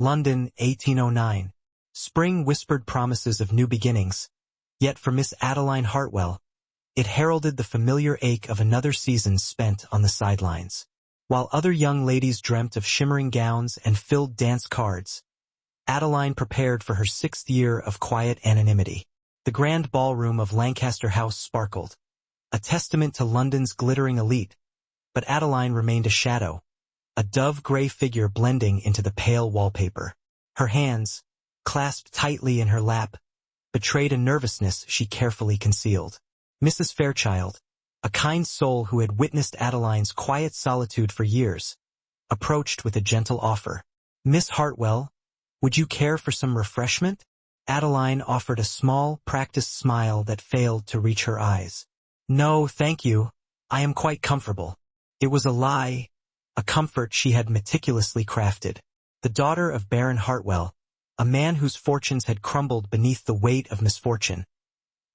London, 1809. Spring whispered promises of new beginnings, yet for Miss Adeline Hartwell, it heralded the familiar ache of another season spent on the sidelines. While other young ladies dreamt of shimmering gowns and filled dance cards, Adeline prepared for her 6th year of quiet anonymity. The grand ballroom of Lancaster House sparkled, a testament to London's glittering elite, but Adeline remained a shadow, a dove-gray figure blending into the pale wallpaper. Her hands, clasped tightly in her lap, betrayed a nervousness she carefully concealed. Mrs. Fairchild, a kind soul who had witnessed Adeline's quiet solitude for years, approached with a gentle offer. "Miss Hartwell, would you care for some refreshment?" Adeline offered a small, practiced smile that failed to reach her eyes. "No, thank you. I am quite comfortable." It was a lie, a comfort she had meticulously crafted. The daughter of Baron Hartwell, a man whose fortunes had crumbled beneath the weight of misfortune,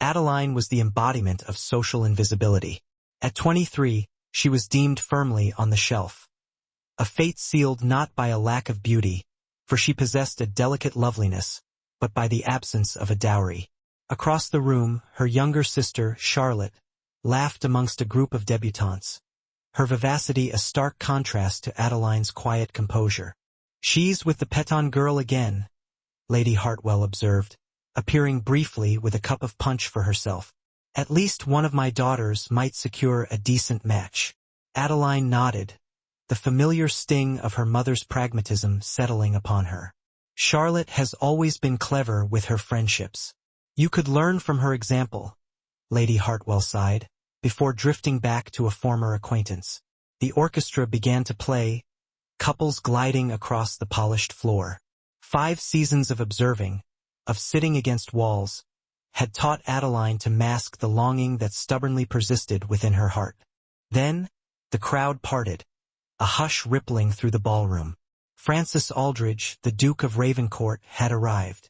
Adeline was the embodiment of social invisibility. At 23, she was deemed firmly on the shelf. A fate sealed not by a lack of beauty, for she possessed a delicate loveliness, but by the absence of a dowry. Across the room, her younger sister, Charlotte, laughed amongst a group of debutantes, her vivacity a stark contrast to Adeline's quiet composure. "She's with the Peton girl again," Lady Hartwell observed, appearing briefly with a cup of punch for herself. "At least one of my daughters might secure a decent match." Adeline nodded, the familiar sting of her mother's pragmatism settling upon her. "Charlotte has always been clever with her friendships. You could learn from her example," Lady Hartwell sighed, before drifting back to a former acquaintance. The orchestra began to play, couples gliding across the polished floor. 5 seasons of observing, of sitting against walls, had taught Adeline to mask the longing that stubbornly persisted within her heart. Then, the crowd parted, a hush rippling through the ballroom. Francis Aldridge, the Duke of Ravencourt, had arrived.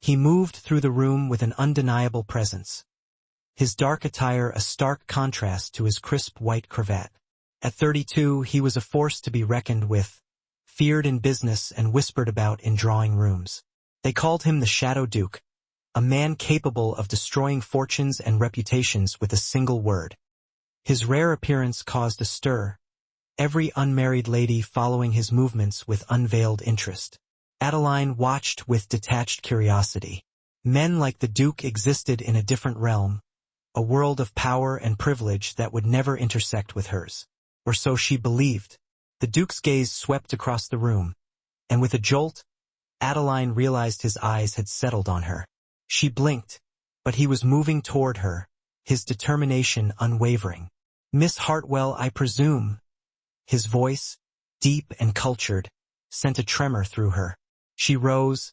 He moved through the room with an undeniable presence, his dark attire a stark contrast to his crisp white cravat. At 32, he was a force to be reckoned with, feared in business and whispered about in drawing rooms. They called him the Shadow Duke, a man capable of destroying fortunes and reputations with a single word. His rare appearance caused a stir, every unmarried lady following his movements with unveiled interest. Adeline watched with detached curiosity. Men like the Duke existed in a different realm, a world of power and privilege that would never intersect with hers. Or so she believed. The Duke's gaze swept across the room, and with a jolt, Adeline realized his eyes had settled on her. She blinked, but he was moving toward her, his determination unwavering. "Miss Hartwell, I presume." His voice, deep and cultured, sent a tremor through her. She rose,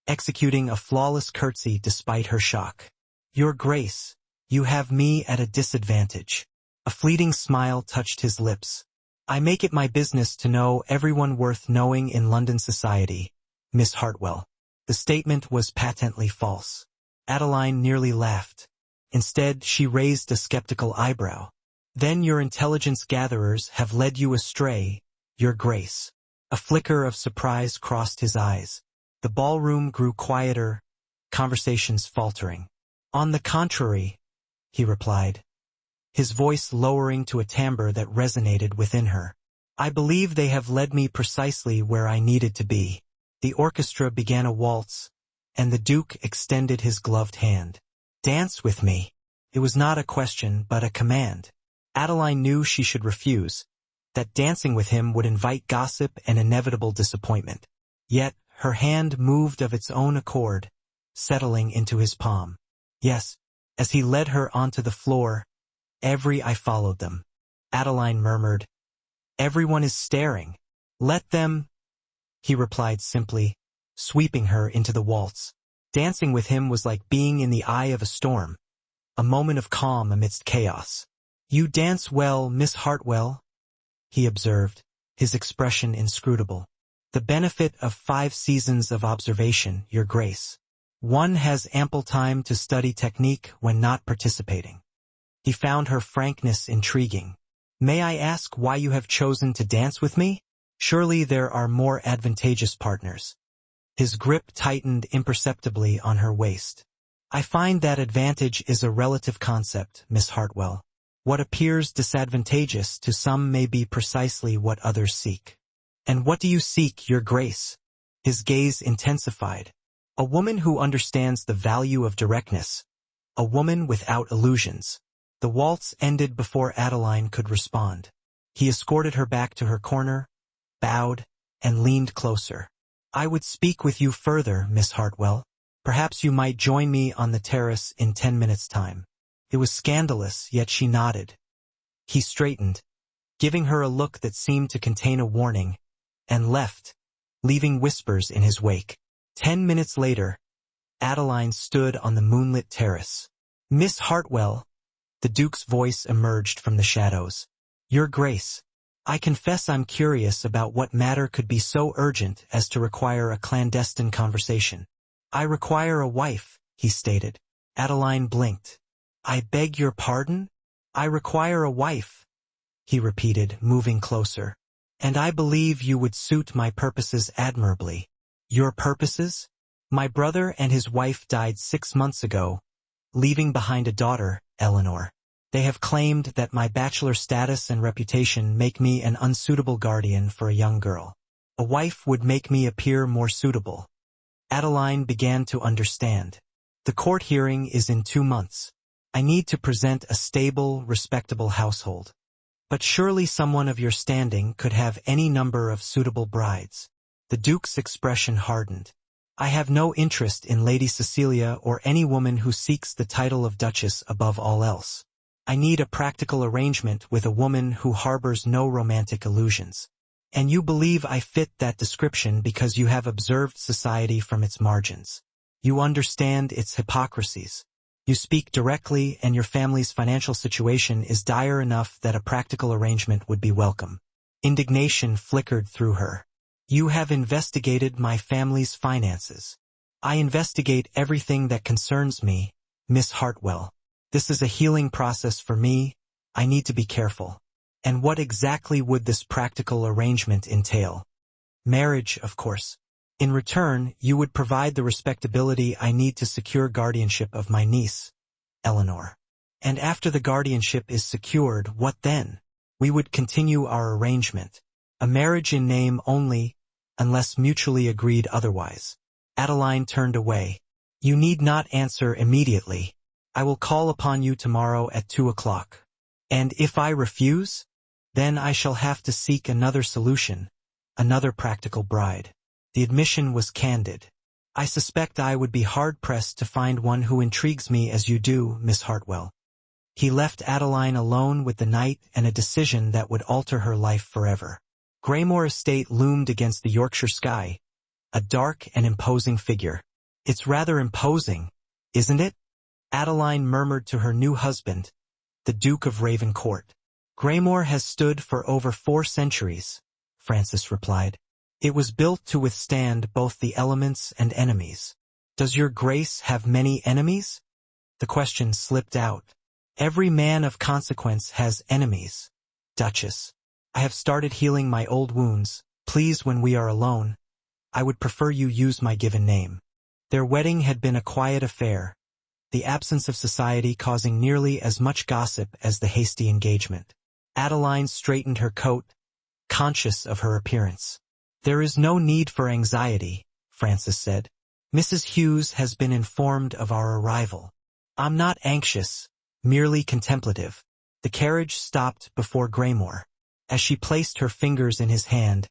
executing a flawless curtsy despite her shock. "Your Grace, you have me at a disadvantage." A fleeting smile touched his lips. "I make it my business to know everyone worth knowing in London society, Miss Hartwell." The statement was patently false. Adeline nearly laughed. Instead, she raised a skeptical eyebrow. "Then your intelligence gatherers have led you astray, Your Grace." A flicker of surprise crossed his eyes. The ballroom grew quieter, conversations faltering. "On the contrary," he replied, his voice lowering to a timbre that resonated within her. "I believe they have led me precisely where I needed to be." The orchestra began a waltz, and the Duke extended his gloved hand. "Dance with me." It was not a question, but a command. Adeline knew she should refuse, that dancing with him would invite gossip and inevitable disappointment. Yet, her hand moved of its own accord, settling into his palm. Yes, as he led her onto the floor, I followed them. Adeline murmured, "Everyone is staring. Let them." He replied simply, sweeping her into the waltz. Dancing with him was like being in the eye of a storm, a moment of calm amidst chaos. "You dance well, Miss Hartwell," he observed, his expression inscrutable. "The benefit of 5 seasons of observation, Your Grace. One has ample time to study technique when not participating." He found her frankness intriguing. "May I ask why you have chosen to dance with me?" Surely there are more advantageous partners. His grip tightened imperceptibly on her waist. I find that advantage is a relative concept, Miss Hartwell. What appears disadvantageous to some may be precisely what others seek. And what do you seek, Your Grace? His gaze intensified. A woman who understands the value of directness. A woman without illusions. The waltz ended before Adeline could respond. He escorted her back to her corner, bowed, and leaned closer. I would speak with you further, Miss Hartwell. Perhaps you might join me on the terrace in 10 minutes' time. It was scandalous, yet she nodded. He straightened, giving her a look that seemed to contain a warning, and left, leaving whispers in his wake. 10 minutes later, Adeline stood on the moonlit terrace. Miss Hartwell, the Duke's voice emerged from the shadows. Your Grace, I confess I'm curious about what matter could be so urgent as to require a clandestine conversation. I require a wife, he stated. Adeline blinked. I beg your pardon? I require a wife, he repeated, moving closer. And I believe you would suit my purposes admirably. Your purposes? My brother and his wife died 6 months ago, leaving behind a daughter, Eleanor. They have claimed that my bachelor status and reputation make me an unsuitable guardian for a young girl. A wife would make me appear more suitable. Adeline began to understand. The court hearing is in 2 months. I need to present a stable, respectable household. But surely someone of your standing could have any number of suitable brides. The Duke's expression hardened. I have no interest in Lady Cecilia or any woman who seeks the title of Duchess above all else. I need a practical arrangement with a woman who harbors no romantic illusions. And you believe I fit that description because you have observed society from its margins. You understand its hypocrisies. You speak directly, and your family's financial situation is dire enough that a practical arrangement would be welcome. Indignation flickered through her. You have investigated my family's finances. I investigate everything that concerns me, Miss Hartwell. This is a healing process for me. I need to be careful. And what exactly would this practical arrangement entail? Marriage, of course. In return, you would provide the respectability I need to secure guardianship of my niece, Eleanor. And after the guardianship is secured, what then? We would continue our arrangement. A marriage in name only, unless mutually agreed otherwise. Adeline turned away. You need not answer immediately. I will call upon you tomorrow at 2 o'clock. And if I refuse, then I shall have to seek another solution, another practical bride. The admission was candid. I suspect I would be hard-pressed to find one who intrigues me as you do, Miss Hartwell. He left Adeline alone with the night and a decision that would alter her life forever. Graymore Estate loomed against the Yorkshire sky, a dark and imposing figure. It's rather imposing, isn't it? Adeline murmured to her new husband, the Duke of Ravencourt. Graymore has stood for over 4 centuries, Francis replied. It was built to withstand both the elements and enemies. Does your Grace have many enemies? The question slipped out. Every man of consequence has enemies. Duchess, I have started healing my old wounds. Please, when we are alone, I would prefer you use my given name. Their wedding had been a quiet affair, the absence of society causing nearly as much gossip as the hasty engagement. Adeline straightened her coat, conscious of her appearance. There is no need for anxiety, Francis said. Mrs. Hughes has been informed of our arrival. I'm not anxious, merely contemplative. The carriage stopped before Graymore. As she placed her fingers in his hand,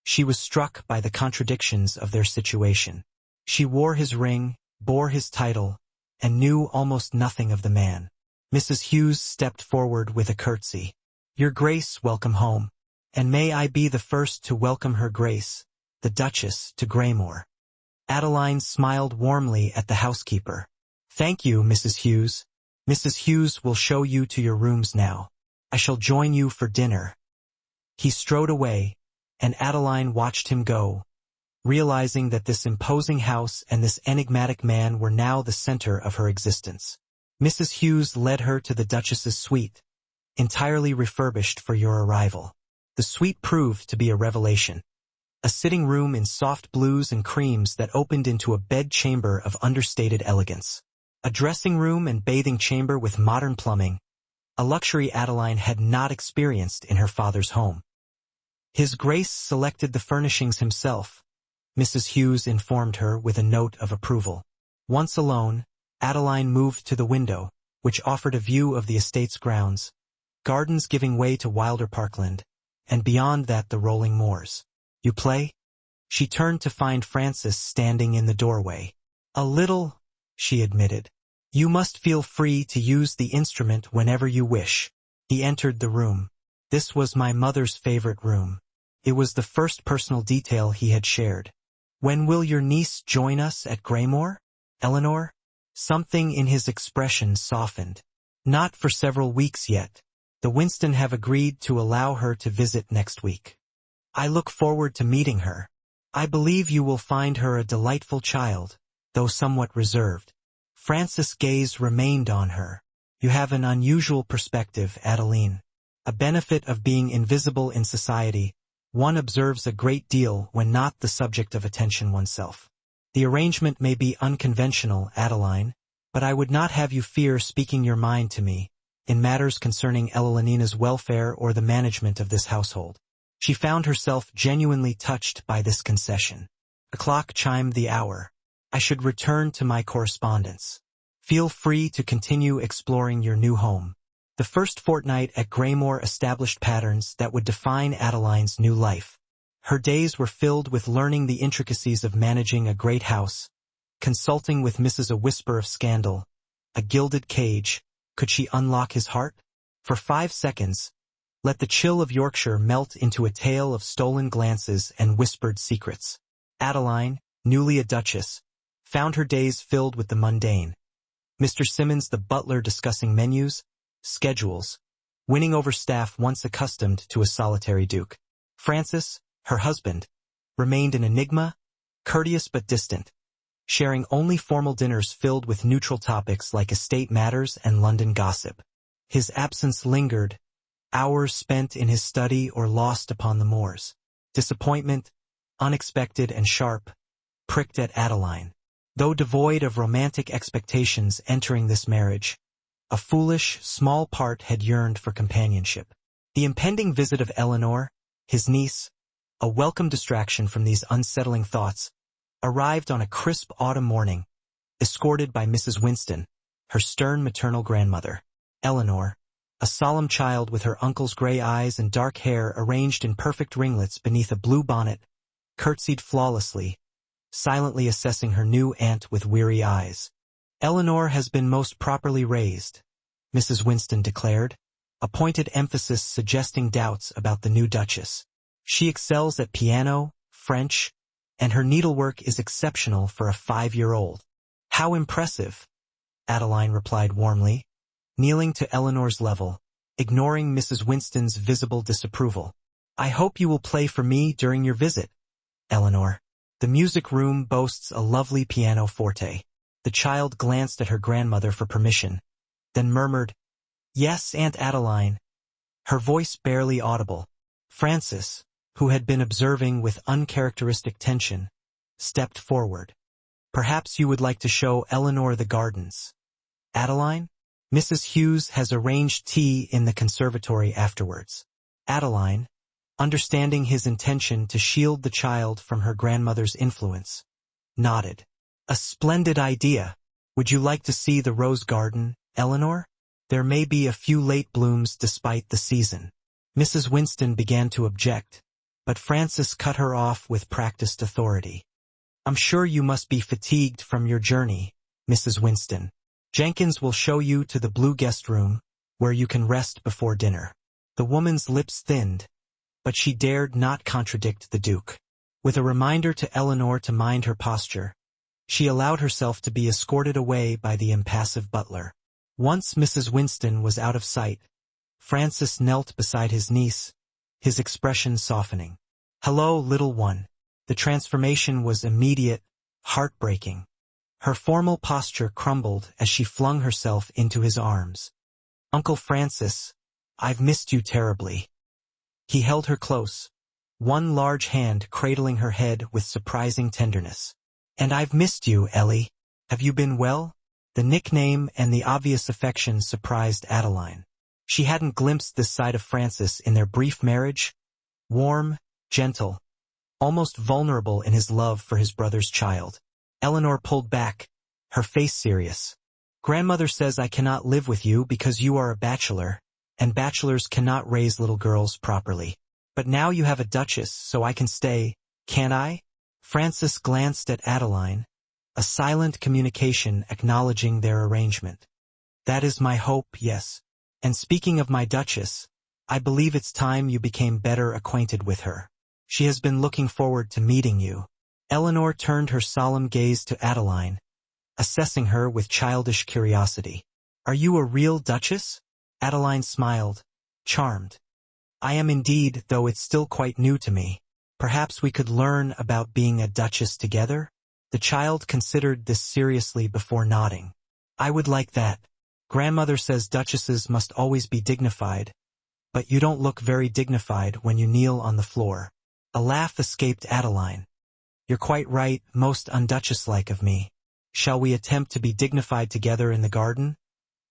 she was struck by the contradictions of their situation. She wore his ring, bore his title, and knew almost nothing of the man. Mrs. Hughes stepped forward with a curtsy. Your Grace, welcome home. And may I be the first to welcome her Grace, the Duchess, to Graymore. Adeline smiled warmly at the housekeeper. Thank you, Mrs. Hughes. Mrs. Hughes will show you to your rooms now. I shall join you for dinner. He strode away, and Adeline watched him go, realizing that this imposing house and this enigmatic man were now the center of her existence. Mrs. Hughes led her to the Duchess's suite, entirely refurbished for your arrival. The suite proved to be a revelation. A sitting room in soft blues and creams that opened into a bed chamber of understated elegance. A dressing room and bathing chamber with modern plumbing, a luxury Adeline had not experienced in her father's home. His Grace selected the furnishings himself, Mrs. Hughes informed her with a note of approval. Once alone, Adeline moved to the window, which offered a view of the estate's grounds, gardens giving way to wilder parkland, and beyond that the rolling moors. "You play?" She turned to find Francis standing in the doorway. "A little," she admitted. "You must feel free to use the instrument whenever you wish." He entered the room. This was my mother's favorite room. It was the first personal detail he had shared. "When will your niece join us at Graymore, Eleanor?" Something in his expression softened. "Not for several weeks yet. The Winston have agreed to allow her to visit next week. I look forward to meeting her. I believe you will find her a delightful child, though somewhat reserved." Francis' gaze remained on her. "You have an unusual perspective, Adeline. A benefit of being invisible in society. One observes a great deal when not the subject of attention oneself. The arrangement may be unconventional, Adeline, but I would not have you fear speaking your mind to me in matters concerning Elenina's welfare or the management of this household." She found herself genuinely touched by this concession. The clock chimed the hour. "I should return to my correspondence. Feel free to continue exploring your new home." The first fortnight at Graymore established patterns that would define Adeline's new life. Her days were filled with learning the intricacies of managing a great house, consulting with Mrs. A Whisper of Scandal, a gilded cage. Could she unlock his heart? For 5 seconds, let the chill of Yorkshire melt into a tale of stolen glances and whispered secrets. Adeline, newly a duchess, found her days filled with the mundane. Mr. Simmons the butler discussing menus, schedules, winning over staff once accustomed to a solitary duke. Francis, her husband, remained an enigma, courteous but distant, sharing only formal dinners filled with neutral topics like estate matters and London gossip. His absence lingered, hours spent in his study or lost upon the moors. Disappointment, unexpected and sharp, pricked at Adeline. Though devoid of romantic expectations entering this marriage, a foolish, small part had yearned for companionship. The impending visit of Eleanor, his niece, a welcome distraction from these unsettling thoughts, arrived on a crisp autumn morning, escorted by Mrs. Winston, her stern maternal grandmother. Eleanor, a solemn child with her uncle's gray eyes and dark hair arranged in perfect ringlets beneath a blue bonnet, curtsied flawlessly, silently assessing her new aunt with weary eyes. "Eleanor has been most properly raised," Mrs. Winston declared, a pointed emphasis suggesting doubts about the new duchess. "She excels at piano, French, and her needlework is exceptional for a 5-year-old. "How impressive," Adeline replied warmly, kneeling to Eleanor's level, ignoring Mrs. Winston's visible disapproval. "I hope you will play for me during your visit, Eleanor. The music room boasts a lovely pianoforte." The child glanced at her grandmother for permission, then murmured, "Yes, Aunt Adeline," her voice barely audible. Francis, who had been observing with uncharacteristic tension, stepped forward. "Perhaps you would like to show Eleanor the gardens, Adeline? Mrs. Hughes has arranged tea in the conservatory afterwards." Adeline, understanding his intention to shield the child from her grandmother's influence, nodded. "A splendid idea. Would you like to see the rose garden, Eleanor? There may be a few late blooms despite the season." Mrs. Winston began to object, but Francis cut her off with practiced authority. "I'm sure you must be fatigued from your journey, Mrs. Winston. Jenkins will show you to the blue guest room, where you can rest before dinner." The woman's lips thinned, but she dared not contradict the Duke. With a reminder to Eleanor to mind her posture, she allowed herself to be escorted away by the impassive butler. Once Mrs. Winston was out of sight, Francis knelt beside his niece, his expression softening. "Hello, little one." The transformation was immediate, heartbreaking. Her formal posture crumbled as she flung herself into his arms. "Uncle Francis, I've missed you terribly." He held her close, one large hand cradling her head with surprising tenderness. "And I've missed you, Ellie. Have you been well?" The nickname and the obvious affection surprised Adeline. She hadn't glimpsed this side of Francis in their brief marriage. Warm, gentle, almost vulnerable in his love for his brother's child. Eleanor pulled back, her face serious. "Grandmother says I cannot live with you because you are a bachelor, and bachelors cannot raise little girls properly. But now you have a duchess, so I can stay, can't I?" Francis glanced at Adeline, a silent communication acknowledging their arrangement. "That is my hope, yes. And speaking of my duchess, I believe it's time you became better acquainted with her. She has been looking forward to meeting you." Eleanor turned her solemn gaze to Adeline, assessing her with childish curiosity. "Are you a real duchess?" Adeline smiled, charmed. "I am indeed, though it's still quite new to me. Perhaps we could learn about being a duchess together?" The child considered this seriously before nodding. "I would like that. Grandmother says duchesses must always be dignified, but you don't look very dignified when you kneel on the floor." A laugh escaped Adeline. "You're quite right, most unduchess-like of me. Shall we attempt to be dignified together in the garden?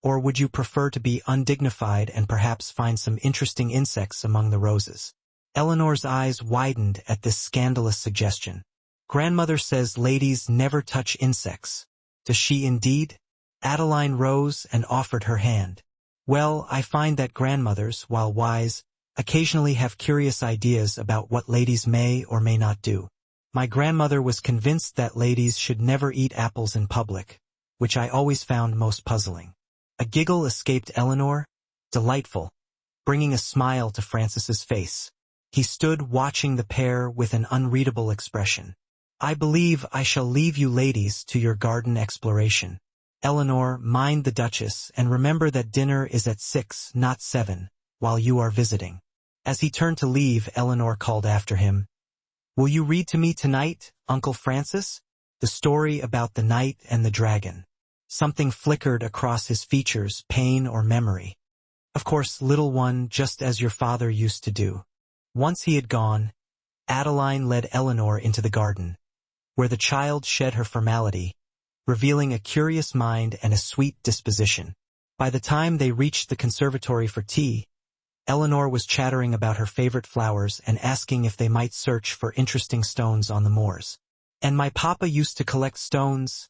Or would you prefer to be undignified and perhaps find some interesting insects among the roses?" Eleanor's eyes widened at this scandalous suggestion. "Grandmother says ladies never touch insects. Does she indeed?" Adeline rose and offered her hand. "Well, I find that grandmothers, while wise, occasionally have curious ideas about what ladies may or may not do. My grandmother was convinced that ladies should never eat apples in public, which I always found most puzzling." A giggle escaped Eleanor, delightful, bringing a smile to Francis's face. He stood watching the pair with an unreadable expression. "I believe I shall leave you ladies to your garden exploration. Eleanor, mind the Duchess, and remember that dinner is at 6, not 7, while you are visiting." As he turned to leave, Eleanor called after him, "Will you read to me tonight, Uncle Francis? The story about the knight and the dragon." Something flickered across his features, pain or memory. "Of course, little one, just as your father used to do." Once he had gone, Adeline led Eleanor into the garden, where the child shed her formality, revealing a curious mind and a sweet disposition. By the time they reached the conservatory for tea, Eleanor was chattering about her favorite flowers and asking if they might search for interesting stones on the moors. "And my papa used to collect stones,"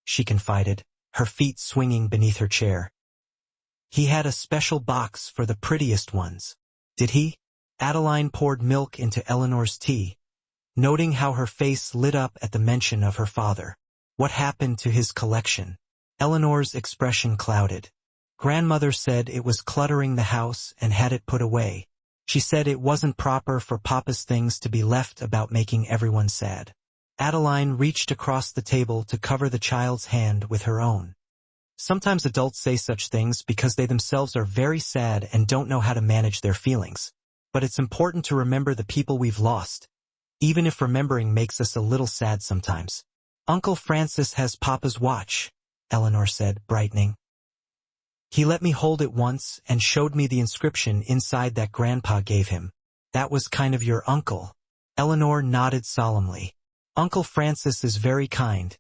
she confided, her feet swinging beneath her chair. "He had a special box for the prettiest ones." "Did he?" Adeline poured milk into Eleanor's tea, noting how her face lit up at the mention of her father. "What happened to his collection?" Eleanor's expression clouded. "Grandmother said it was cluttering the house and had it put away. She said it wasn't proper for Papa's things to be left about making everyone sad." Adeline reached across the table to cover the child's hand with her own. Sometimes adults say such things because they themselves are very sad and don't know how to manage their feelings. But it's important to remember the people we've lost, even if remembering makes us a little sad sometimes. "Uncle Francis has Papa's watch," Eleanor said, brightening. "He let me hold it once and showed me the inscription inside that Grandpa gave him." "That was kind of your uncle." Eleanor nodded solemnly. "Uncle Francis is very kind,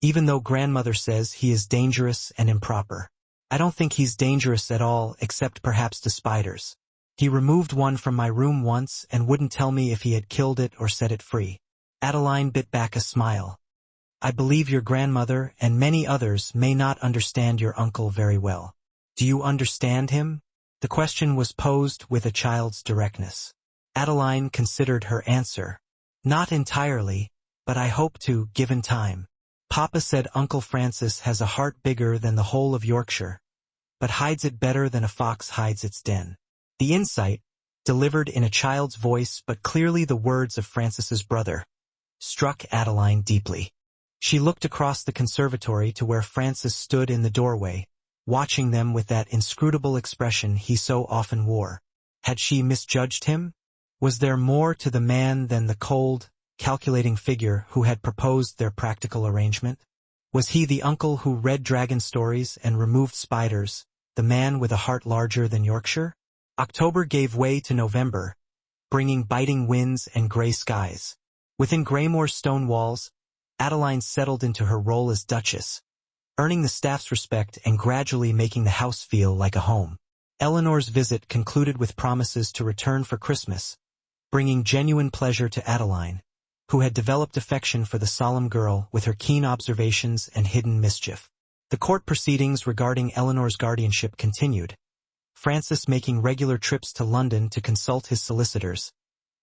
even though Grandmother says he is dangerous and improper. I don't think he's dangerous at all, except perhaps to spiders. He removed one from my room once and wouldn't tell me if he had killed it or set it free." Adeline bit back a smile. "I believe your grandmother and many others may not understand your uncle very well. Do you understand him?" The question was posed with a child's directness. Adeline considered her answer. "Not entirely, but I hope to, given time. Papa said Uncle Francis has a heart bigger than the whole of Yorkshire, but hides it better than a fox hides its den." The insight, delivered in a child's voice but clearly the words of Francis's brother, struck Adeline deeply. She looked across the conservatory to where Francis stood in the doorway, watching them with that inscrutable expression he so often wore. Had she misjudged him? Was there more to the man than the cold, calculating figure who had proposed their practical arrangement? Was he the uncle who read dragon stories and removed spiders, the man with a heart larger than Yorkshire? October gave way to November, bringing biting winds and gray skies. Within Greymoor's stone walls, Adeline settled into her role as Duchess, earning the staff's respect and gradually making the house feel like a home. Eleanor's visit concluded with promises to return for Christmas, bringing genuine pleasure to Adeline, who had developed affection for the solemn girl with her keen observations and hidden mischief. The court proceedings regarding Eleanor's guardianship continued, Francis making regular trips to London to consult his solicitors,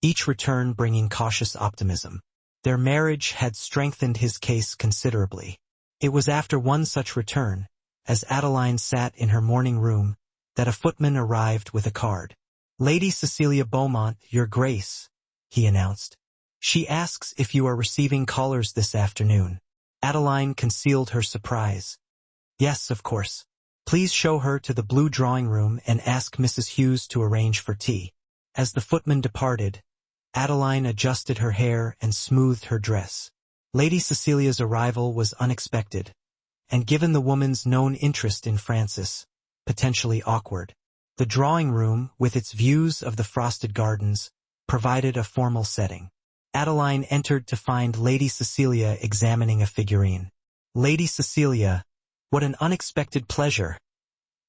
each return bringing cautious optimism. Their marriage had strengthened his case considerably. It was after one such return, as Adeline sat in her morning room, that a footman arrived with a card. "Lady Cecilia Beaumont, Your Grace," he announced. "She asks if you are receiving callers this afternoon." Adeline concealed her surprise. "Yes, of course. Please show her to the blue drawing room and ask Mrs. Hughes to arrange for tea." As the footman departed, Adeline adjusted her hair and smoothed her dress. Lady Cecilia's arrival was unexpected, and given the woman's known interest in Francis, potentially awkward. The drawing room, with its views of the frosted gardens, provided a formal setting. Adeline entered to find Lady Cecilia examining a figurine. "Lady Cecilia, what an unexpected pleasure,"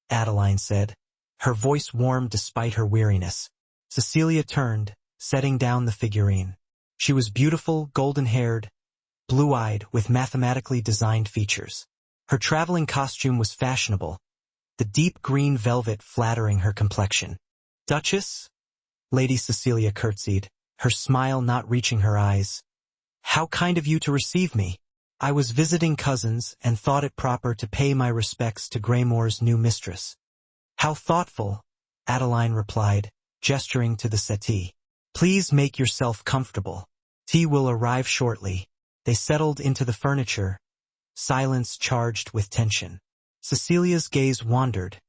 Adeline said. Her voice warmed despite her weariness. Cecilia turned, setting down the figurine. She was beautiful, golden-haired, blue-eyed, with mathematically designed features. Her traveling costume was fashionable, the deep green velvet flattering her complexion. "Duchess?" Lady Cecilia curtsied, her smile not reaching her eyes. "How kind of you to receive me. I was visiting cousins and thought it proper to pay my respects to Greymoor's new mistress." "How thoughtful," Adeline replied, gesturing to the settee. "Please make yourself comfortable. Tea will arrive shortly." They settled into the furniture, silence charged with tension. Cecilia's gaze wandered,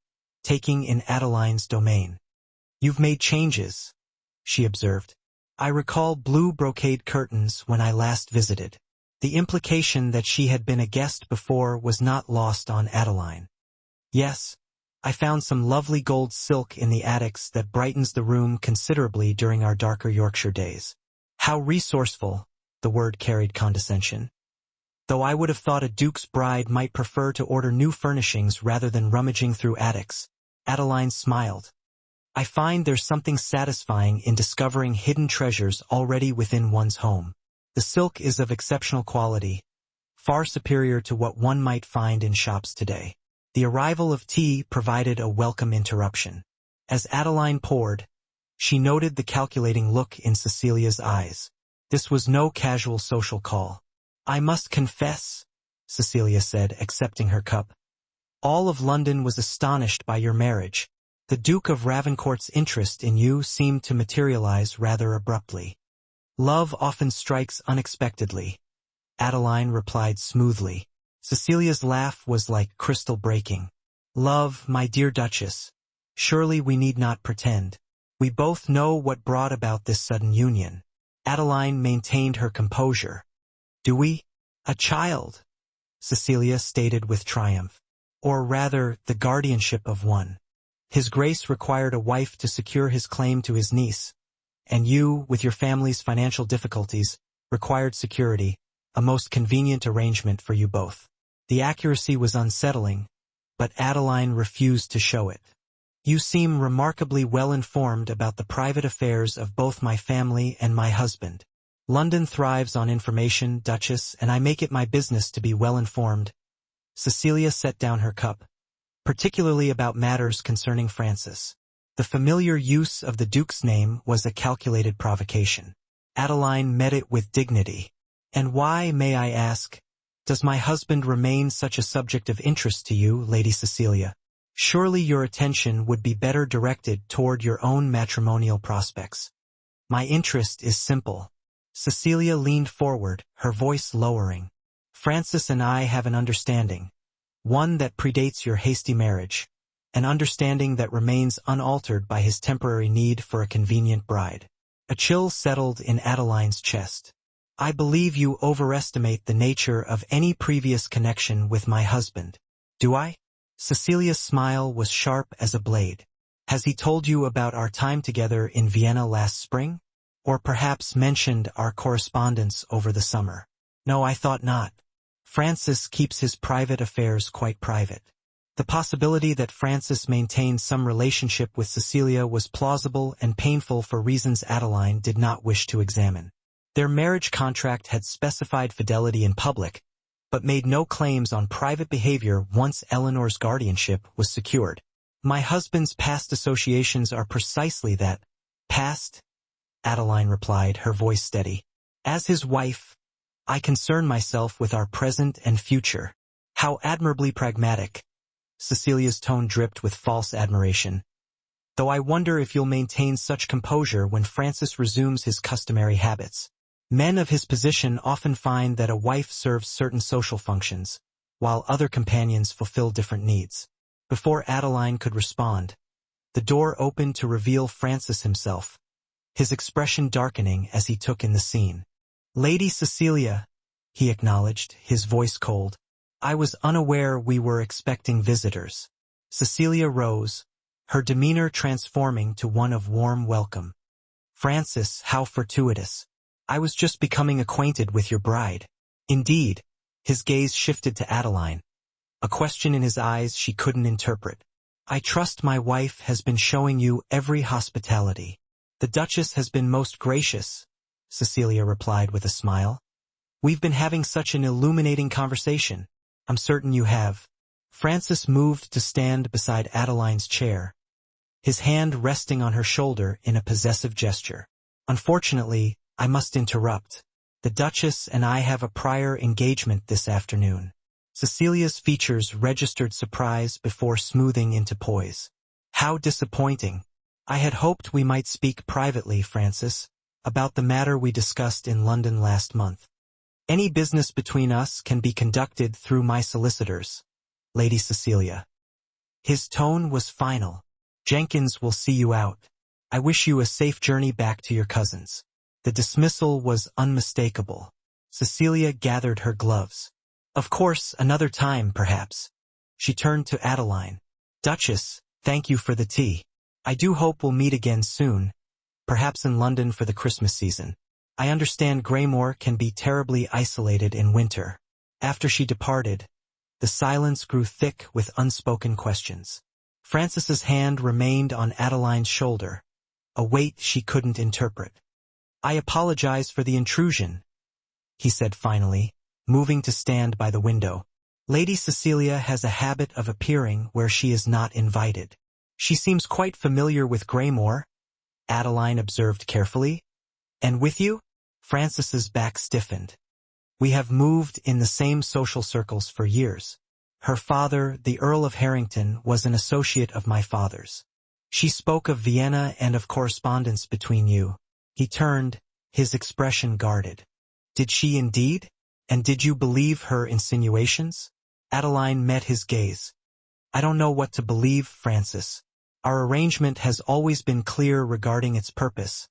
taking in Adeline's domain. "You've made changes," she observed. "I recall blue brocade curtains when I last visited." The implication that she had been a guest before was not lost on Adeline. "Yes, I found some lovely gold silk in the attics that brightens the room considerably during our darker Yorkshire days." "How resourceful," the word carried condescension. "Though I would have thought a duke's bride might prefer to order new furnishings rather than rummaging through attics." Adeline smiled. "I find there's something satisfying in discovering hidden treasures already within one's home. The silk is of exceptional quality, far superior to what one might find in shops today." The arrival of tea provided a welcome interruption. As Adeline poured, she noted the calculating look in Cecilia's eyes. This was no casual social call. "I must confess," Cecilia said, accepting her cup, "all of London was astonished by your marriage. The Duke of Ravencourt's interest in you seemed to materialize rather abruptly." "Love often strikes unexpectedly," Adeline replied smoothly. Cecilia's laugh was like crystal breaking. "Love, my dear Duchess, surely we need not pretend. We both know what brought about this sudden union." Adeline maintained her composure. "Do we?" "A child," Cecilia stated with triumph. "Or rather, the guardianship of one. His Grace required a wife to secure his claim to his niece, and you, with your family's financial difficulties, required security, a most convenient arrangement for you both." The accuracy was unsettling, but Adeline refused to show it. "You seem remarkably well informed about the private affairs of both my family and my husband." "London thrives on information, Duchess, and I make it my business to be well informed." Cecilia set down her cup, "particularly about matters concerning Francis." The familiar use of the Duke's name was a calculated provocation. Adeline met it with dignity. "And why, may I ask, does my husband remain such a subject of interest to you, Lady Cecilia? Surely your attention would be better directed toward your own matrimonial prospects." "My interest is simple." Cecilia leaned forward, her voice lowering. "Francis and I have an understanding, one that predates your hasty marriage, an understanding that remains unaltered by his temporary need for a convenient bride." A chill settled in Adeline's chest. "I believe you overestimate the nature of any previous connection with my husband." "Do I?" Cecilia's smile was sharp as a blade. Has he told you about our time together in Vienna last spring? Or perhaps mentioned our correspondence over the summer? No, I thought not. Francis keeps his private affairs quite private. The possibility that Francis maintained some relationship with Cecilia was plausible and painful for reasons Adeline did not wish to examine. Their marriage contract had specified fidelity in public, but made no claims on private behavior once Eleanor's guardianship was secured. My husband's past associations are precisely that. Past? Adeline replied, her voice steady. As his wife, I concern myself with our present and future. How admirably pragmatic. Cecilia's tone dripped with false admiration. Though I wonder if you'll maintain such composure when Francis resumes his customary habits. Men of his position often find that a wife serves certain social functions, while other companions fulfill different needs. Before Adeline could respond, the door opened to reveal Francis himself, his expression darkening as he took in the scene. Lady Cecilia, he acknowledged, his voice cold. I was unaware we were expecting visitors. Cecilia rose, her demeanor transforming to one of warm welcome. Francis, how fortuitous. I was just becoming acquainted with your bride. Indeed. His gaze shifted to Adeline, a question in his eyes she couldn't interpret. I trust my wife has been showing you every hospitality. The Duchess has been most gracious, Cecilia replied with a smile. We've been having such an illuminating conversation. I'm certain you have. Francis moved to stand beside Adeline's chair, his hand resting on her shoulder in a possessive gesture. Unfortunately, I must interrupt. The Duchess and I have a prior engagement this afternoon. Cecilia's features registered surprise before smoothing into poise. How disappointing. I had hoped we might speak privately, Francis, about the matter we discussed in London last month. Any business between us can be conducted through my solicitors, Lady Cecilia. His tone was final. Jenkins will see you out. I wish you a safe journey back to your cousins. The dismissal was unmistakable. Cecilia gathered her gloves. Of course, another time, perhaps. She turned to Adeline. Duchess, thank you for the tea. I do hope we'll meet again soon, perhaps in London for the Christmas season. I understand Greymore can be terribly isolated in winter. After she departed, the silence grew thick with unspoken questions. Francis's hand remained on Adeline's shoulder, a weight she couldn't interpret. I apologize for the intrusion, he said finally, moving to stand by the window. Lady Cecilia has a habit of appearing where she is not invited. She seems quite familiar with Greymore, Adeline observed carefully. And with you? Francis's back stiffened. We have moved in the same social circles for years. Her father, the Earl of Harrington, was an associate of my father's. She spoke of Vienna and of correspondence between you. He turned, his expression guarded. Did she indeed? And did you believe her insinuations? Adeline met his gaze. I don't know what to believe, Francis. Our arrangement has always been clear regarding its purpose,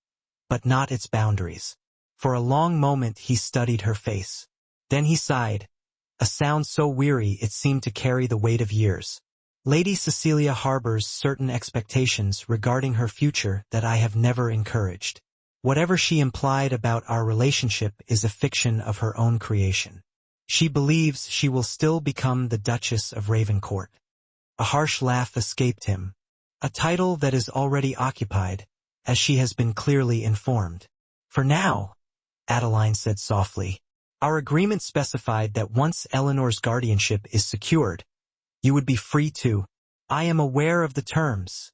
but not its boundaries. For a long moment he studied her face. Then he sighed, a sound so weary it seemed to carry the weight of years. Lady Cecilia harbors certain expectations regarding her future that I have never encouraged. Whatever she implied about our relationship is a fiction of her own creation. She believes she will still become the Duchess of Ravencourt. A harsh laugh escaped him. A title that is already occupied, as she has been clearly informed. For now, Adeline said softly, our agreement specified that once Eleanor's guardianship is secured, you would be free to. I am aware of the terms,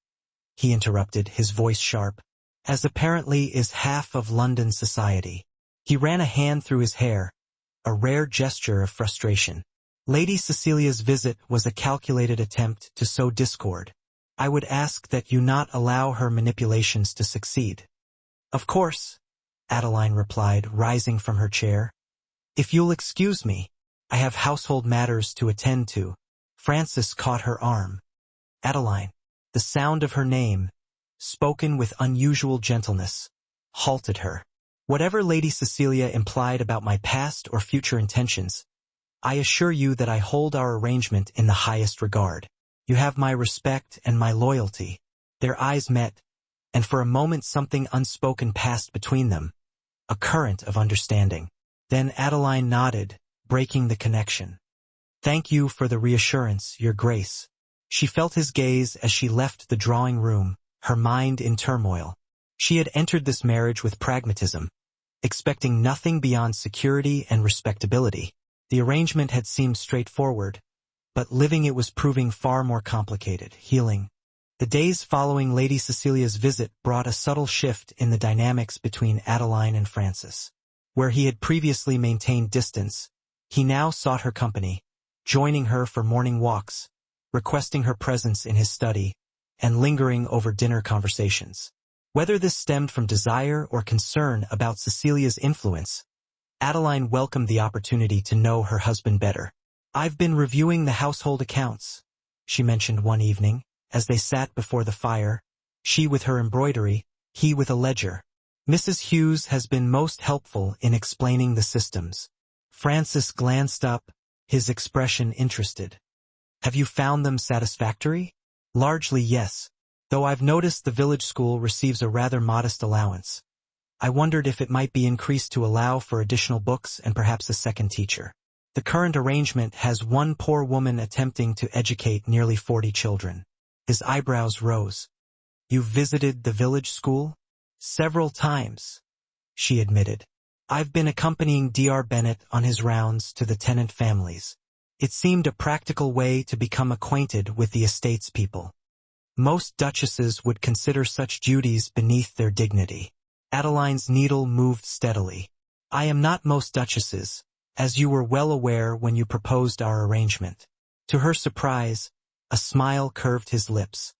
he interrupted, his voice sharp, as apparently is half of London society. He ran a hand through his hair, a rare gesture of frustration. Lady Cecilia's visit was a calculated attempt to sow discord. I would ask that you not allow her manipulations to succeed. Of course, Adeline replied, rising from her chair. If you'll excuse me, I have household matters to attend to. Francis caught her arm. Adeline, the sound of her name, spoken with unusual gentleness, halted her. Whatever Lady Cecilia implied about my past or future intentions, I assure you that I hold our arrangement in the highest regard. You have my respect and my loyalty. Their eyes met, and for a moment something unspoken passed between them, a current of understanding. Then Adeline nodded, breaking the connection. "Thank you for the reassurance, Your Grace." She felt his gaze as she left the drawing room, her mind in turmoil. She had entered this marriage with pragmatism, expecting nothing beyond security and respectability. The arrangement had seemed straightforward, but living it was proving far more complicated, healing. The days following Lady Cecilia's visit brought a subtle shift in the dynamics between Adeline and Francis. Where he had previously maintained distance, he now sought her company, joining her for morning walks, requesting her presence in his study, and lingering over dinner conversations. Whether this stemmed from desire or concern about Cecilia's influence, Adeline welcomed the opportunity to know her husband better. "I've been reviewing the household accounts," she mentioned one evening, as they sat before the fire, she with her embroidery, he with a ledger. "Mrs. Hughes has been most helpful in explaining the systems." Francis glanced up, his expression interested. "Have you found them satisfactory?" "Largely, yes. Though I've noticed the village school receives a rather modest allowance. I wondered if it might be increased to allow for additional books and perhaps a second teacher. The current arrangement has one poor woman attempting to educate nearly 40 children." His eyebrows rose. "You've visited the village school?" "Several times," she admitted. "I've been accompanying Dr. Bennett on his rounds to the tenant families. It seemed a practical way to become acquainted with the estate's people. Most duchesses would consider such duties beneath their dignity." Adeline's needle moved steadily. "I am not most duchesses, as you were well aware when you proposed our arrangement." To her surprise, a smile curved his lips.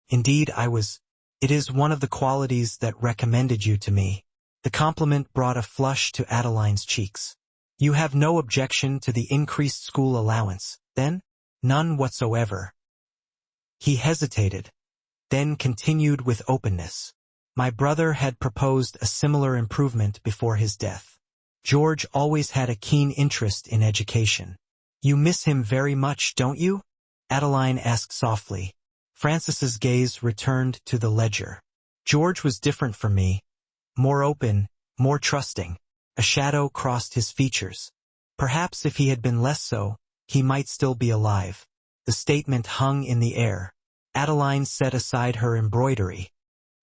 "Indeed, I was. It is one of the qualities that recommended you to me." The compliment brought a flush to Adeline's cheeks. "You have no objection to the increased school allowance, then?" "None whatsoever." He hesitated, then continued with openness. "My brother had proposed a similar improvement before his death. George always had a keen interest in education." "You miss him very much, don't you?" Adeline asked softly. Francis's gaze returned to the ledger. "George was different from me, more open, more trusting." A shadow crossed his features. Perhaps if he had been less so, he might still be alive. The statement hung in the air. Adeline set aside her embroidery.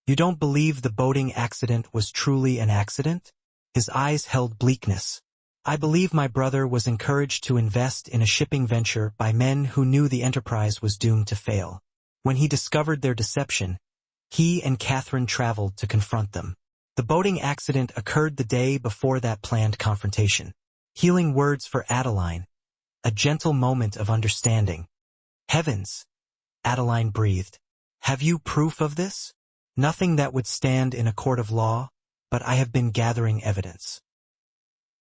"You don't believe the boating accident was truly an accident?" His eyes held bleakness. "I believe my brother was encouraged to invest in a shipping venture by men who knew the enterprise was doomed to fail. When he discovered their deception, he and Catherine traveled to confront them. The boating accident occurred the day before that planned confrontation." Healing words for Adeline, a gentle moment of understanding. "Heavens!" Adeline breathed. "Have you proof of this?" "Nothing that would stand in a court of law, but I have been gathering evidence."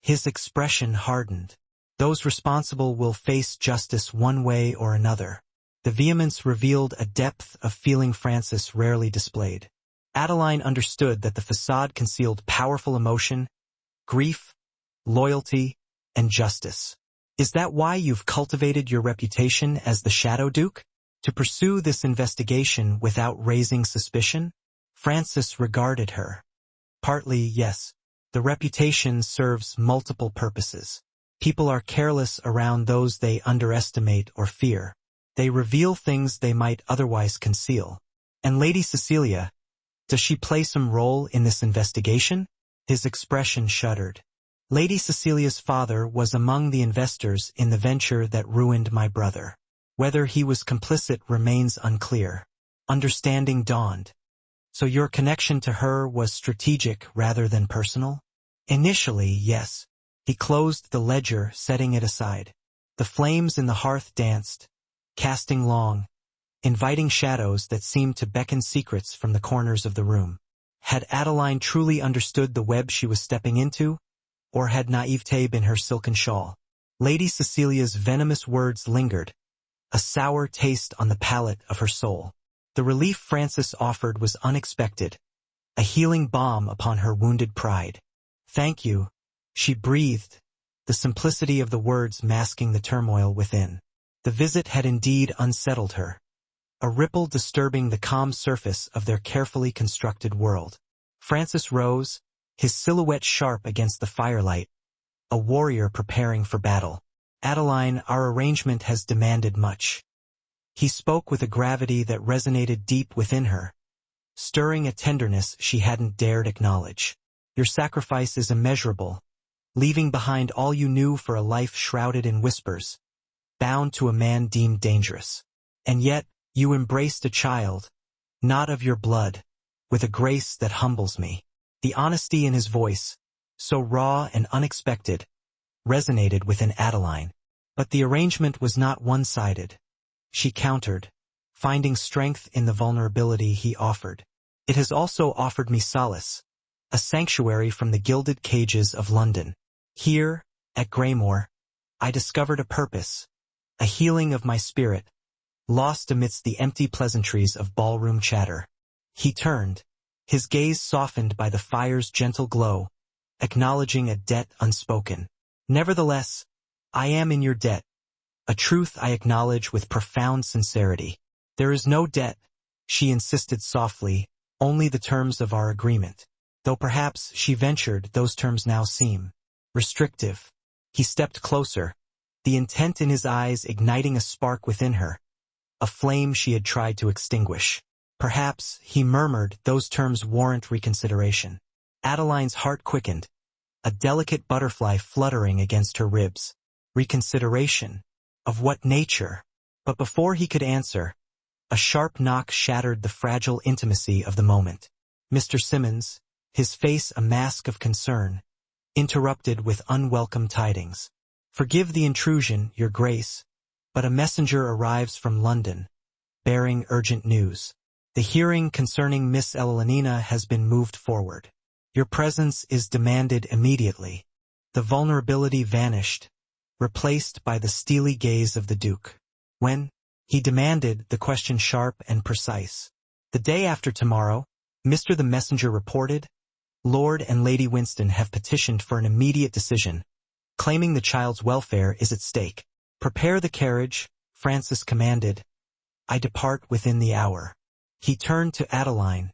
His expression hardened. "Those responsible will face justice one way or another." The vehemence revealed a depth of feeling Francis rarely displayed. Adeline understood that the facade concealed powerful emotion, grief, loyalty, and justice. "Is that why you've cultivated your reputation as the Shadow Duke? To pursue this investigation without raising suspicion?" Francis regarded her. "Partly, yes. The reputation serves multiple purposes. People are careless around those they underestimate or fear. They reveal things they might otherwise conceal. And Lady Cecilia, does she play some role in this investigation?" His expression shuddered. "Lady Cecilia's father was among the investors in the venture that ruined my brother. Whether he was complicit remains unclear." Understanding dawned. "So your connection to her was strategic rather than personal?" "Initially, yes." He closed the ledger, setting it aside. The flames in the hearth danced, casting long, inviting shadows that seemed to beckon secrets from the corners of the room. Had Adeline truly understood the web she was stepping into, or had naivete been her silken shawl? Lady Cecilia's venomous words lingered, a sour taste on the palate of her soul. The relief Francis offered was unexpected, a healing balm upon her wounded pride. "Thank you," she breathed, the simplicity of the words masking the turmoil within. The visit had indeed unsettled her. a ripple disturbing the calm surface of their carefully constructed world. Francis rose, his silhouette sharp against the firelight, a warrior preparing for battle. Adeline, our arrangement has demanded much. He spoke with a gravity that resonated deep within her, stirring a tenderness she hadn't dared acknowledge. Your sacrifice is immeasurable, leaving behind all you knew for a life shrouded in whispers, bound to a man deemed dangerous. And yet, you embraced a child, not of your blood, with a grace that humbles me. The honesty in his voice, so raw and unexpected, resonated within Adeline. But the arrangement was not one-sided. She countered, finding strength in the vulnerability he offered. It has also offered me solace, a sanctuary from the gilded cages of London. Here, at Greymoor, I discovered a purpose, a healing of my spirit, lost amidst the empty pleasantries of ballroom chatter. He turned, his gaze softened by the fire's gentle glow, acknowledging a debt unspoken. Nevertheless, I am in your debt, a truth I acknowledge with profound sincerity. There is no debt, she insisted softly, only the terms of our agreement. Though perhaps, she ventured, those terms now seem restrictive. He stepped closer, the intent in his eyes igniting a spark within her, a flame she had tried to extinguish. Perhaps, he murmured, those terms warrant reconsideration. Adeline's heart quickened, a delicate butterfly fluttering against her ribs. Reconsideration? Of what nature? But before he could answer, a sharp knock shattered the fragile intimacy of the moment. Mr. Simmons, his face a mask of concern, interrupted with unwelcome tidings. Forgive the intrusion, Your Grace, but a messenger arrives from London, bearing urgent news. The hearing concerning Miss Elenina has been moved forward. Your presence is demanded immediately. The vulnerability vanished, replaced by the steely gaze of the Duke. When? He demanded, the question sharp and precise. The day after tomorrow, Mr. the Messenger reported. Lord and Lady Winston have petitioned for an immediate decision, claiming the child's welfare is at stake. Prepare the carriage, Francis commanded. I depart within the hour. He turned to Adeline,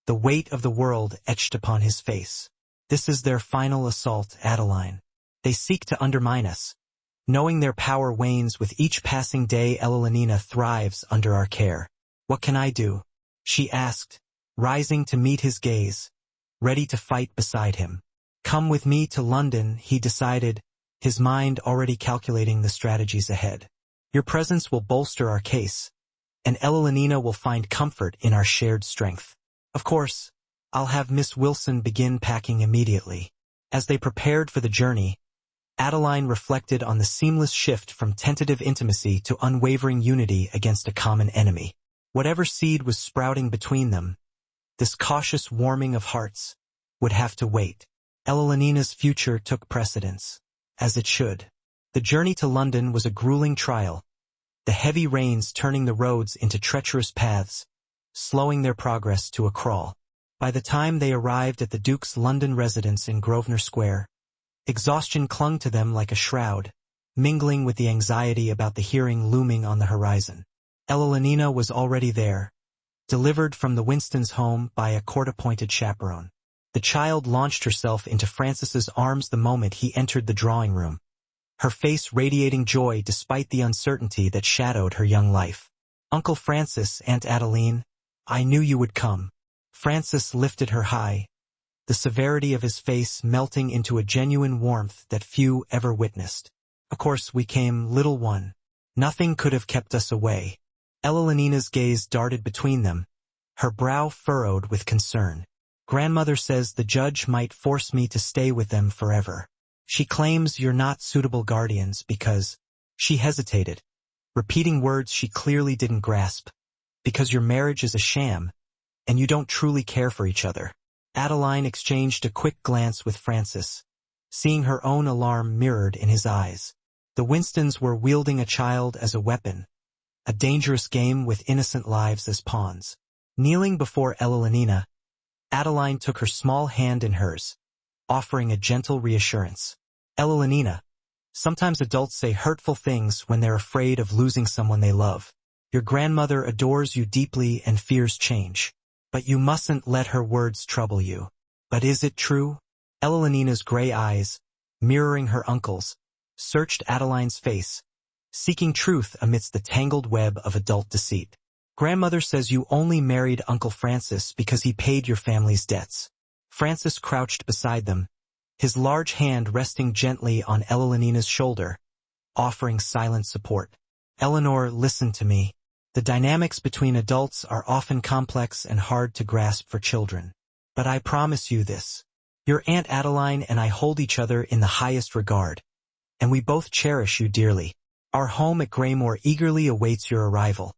the weight of the world etched upon his face. This is their final assault, Adeline. They seek to undermine us. Knowing their power wanes with each passing day, Elenina thrives under our care. What can I do? She asked, rising to meet his gaze, ready to fight beside him. Come with me to London, he decided, his mind already calculating the strategies ahead. Your presence will bolster our case, and Elenina will find comfort in our shared strength. Of course, I'll have Miss Wilson begin packing immediately. As they prepared for the journey, Adeline reflected on the seamless shift from tentative intimacy to unwavering unity against a common enemy. Whatever seed was sprouting between them, this cautious warming of hearts, would have to wait. Elenina's future took precedence, as it should. The journey to London was a grueling trial, the heavy rains turning the roads into treacherous paths, slowing their progress to a crawl. By the time they arrived at the Duke's London residence in Grosvenor Square, exhaustion clung to them like a shroud, mingling with the anxiety about the hearing looming on the horizon. Elenina was already there, delivered from the Winstons' home by a court-appointed chaperone. The child launched herself into Francis's arms the moment he entered the drawing room, her face radiating joy despite the uncertainty that shadowed her young life. Uncle Francis, Aunt Adeline, I knew you would come. Francis lifted her high, the severity of his face melting into a genuine warmth that few ever witnessed. Of course we came, little one. Nothing could have kept us away. Elenina's gaze darted between them, her brow furrowed with concern. Grandmother says the judge might force me to stay with them forever. She claims you're not suitable guardians because... She hesitated, repeating words she clearly didn't grasp. Because your marriage is a sham, and you don't truly care for each other. Adeline exchanged a quick glance with Francis, seeing her own alarm mirrored in his eyes. The Winstons were wielding a child as a weapon, a dangerous game with innocent lives as pawns. Kneeling before Elenina, Adeline took her small hand in hers, offering a gentle reassurance. Elenina, sometimes adults say hurtful things when they're afraid of losing someone they love. Your grandmother adores you deeply and fears change. But you mustn't let her words trouble you. But is it true? Elenina's gray eyes, mirroring her uncle's, searched Adeline's face, seeking truth amidst the tangled web of adult deceit. Grandmother says you only married Uncle Francis because he paid your family's debts. Francis crouched beside them, his large hand resting gently on Elenina's shoulder, offering silent support. Eleanor, listen to me. The dynamics between adults are often complex and hard to grasp for children. But I promise you this. Your Aunt Adeline and I hold each other in the highest regard, and we both cherish you dearly. Our home at Greymore eagerly awaits your arrival,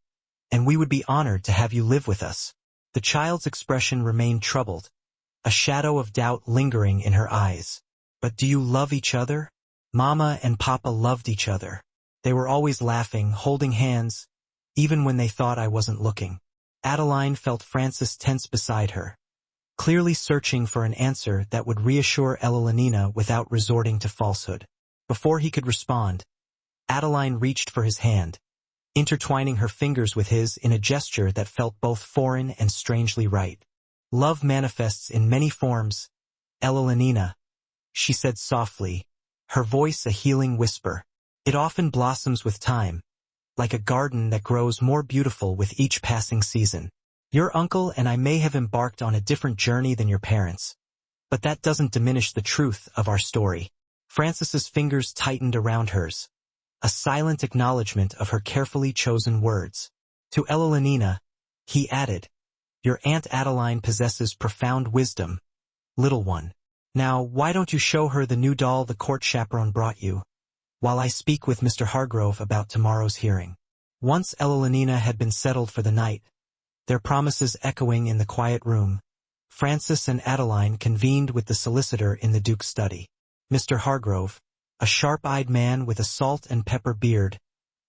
and we would be honored to have you live with us. The child's expression remained troubled, a shadow of doubt lingering in her eyes. But do you love each other? Mama and Papa loved each other. They were always laughing, holding hands, even when they thought I wasn't looking. Adeline felt Francis tense beside her, clearly searching for an answer that would reassure Elenina without resorting to falsehood. Before he could respond, Adeline reached for his hand, intertwining her fingers with his in a gesture that felt both foreign and strangely right. Love manifests in many forms, Elenina, she said softly, her voice a healing whisper. It often blossoms with time, like a garden that grows more beautiful with each passing season. Your uncle and I may have embarked on a different journey than your parents, but that doesn't diminish the truth of our story. Francis's fingers tightened around hers, a silent acknowledgement of her carefully chosen words. To Elenina, he added, your Aunt Adeline possesses profound wisdom, little one. Now, why don't you show her the new doll the court chaperone brought you, while I speak with Mr. Hargrove about tomorrow's hearing? Once Elenina had been settled for the night, their promises echoing in the quiet room, Francis and Adeline convened with the solicitor in the Duke's study. Mr. Hargrove, a sharp-eyed man with a salt and pepper beard,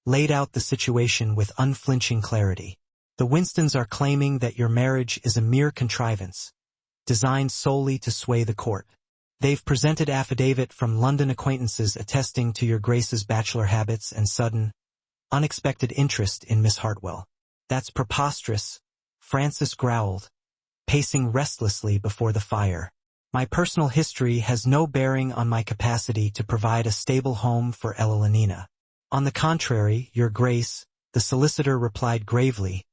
laid out the situation with unflinching clarity. The Winstons are claiming that your marriage is a mere contrivance, designed solely to sway the court. They've presented affidavit from London acquaintances attesting to your Grace's bachelor habits and sudden, unexpected interest in Miss Hartwell. That's preposterous, Francis growled, pacing restlessly before the fire. My personal history has no bearing on my capacity to provide a stable home for Elenina. On the contrary, Your Grace, the solicitor replied gravely,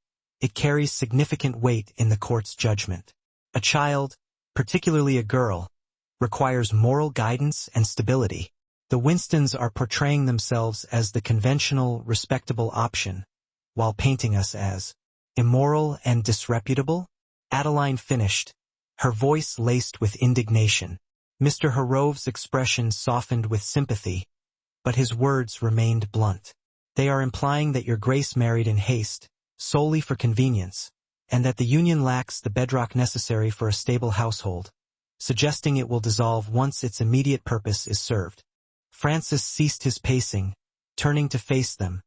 it carries significant weight in the court's judgment. A child, particularly a girl, requires moral guidance and stability. The Winstons are portraying themselves as the conventional, respectable option, while painting us as immoral and disreputable. Adeline finished, her voice laced with indignation. Mr. Hargrove's expression softened with sympathy, but his words remained blunt. They are implying that Your Grace married in haste, solely for convenience, and that the union lacks the bedrock necessary for a stable household, suggesting it will dissolve once its immediate purpose is served. Francis ceased his pacing, turning to face them,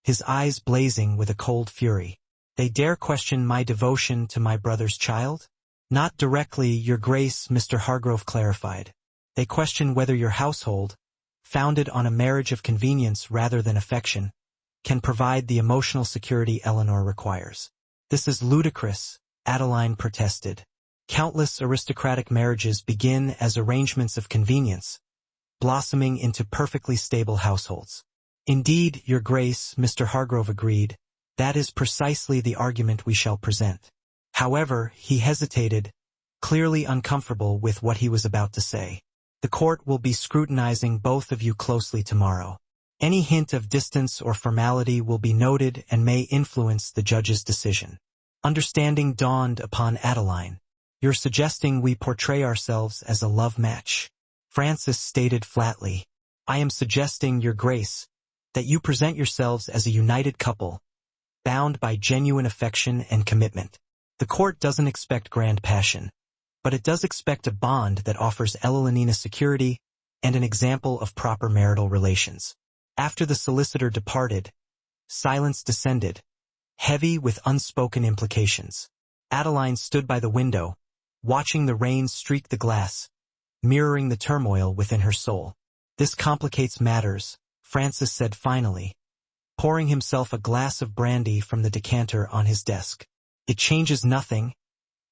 his eyes blazing with a cold fury. They dare question my devotion to my brother's child? Not directly, Your Grace, Mr. Hargrove clarified. They question whether your household, founded on a marriage of convenience rather than affection, can provide the emotional security Eleanor requires. This is ludicrous, Adeline protested. Countless aristocratic marriages begin as arrangements of convenience, blossoming into perfectly stable households. Indeed, Your Grace, Mr. Hargrove agreed, that is precisely the argument we shall present. However, he hesitated, clearly uncomfortable with what he was about to say. The court will be scrutinizing both of you closely tomorrow. Any hint of distance or formality will be noted and may influence the judge's decision. Understanding dawned upon Adeline. You're suggesting we portray ourselves as a love match. Francis stated flatly, I am suggesting, Your Grace, that you present yourselves as a united couple, bound by genuine affection and commitment. The court doesn't expect grand passion, but it does expect a bond that offers Elenina security and an example of proper marital relations. After the solicitor departed, silence descended, heavy with unspoken implications. Adeline stood by the window, watching the rain streak the glass, mirroring the turmoil within her soul. This complicates matters, Francis said finally, pouring himself a glass of brandy from the decanter on his desk. "It changes nothing,"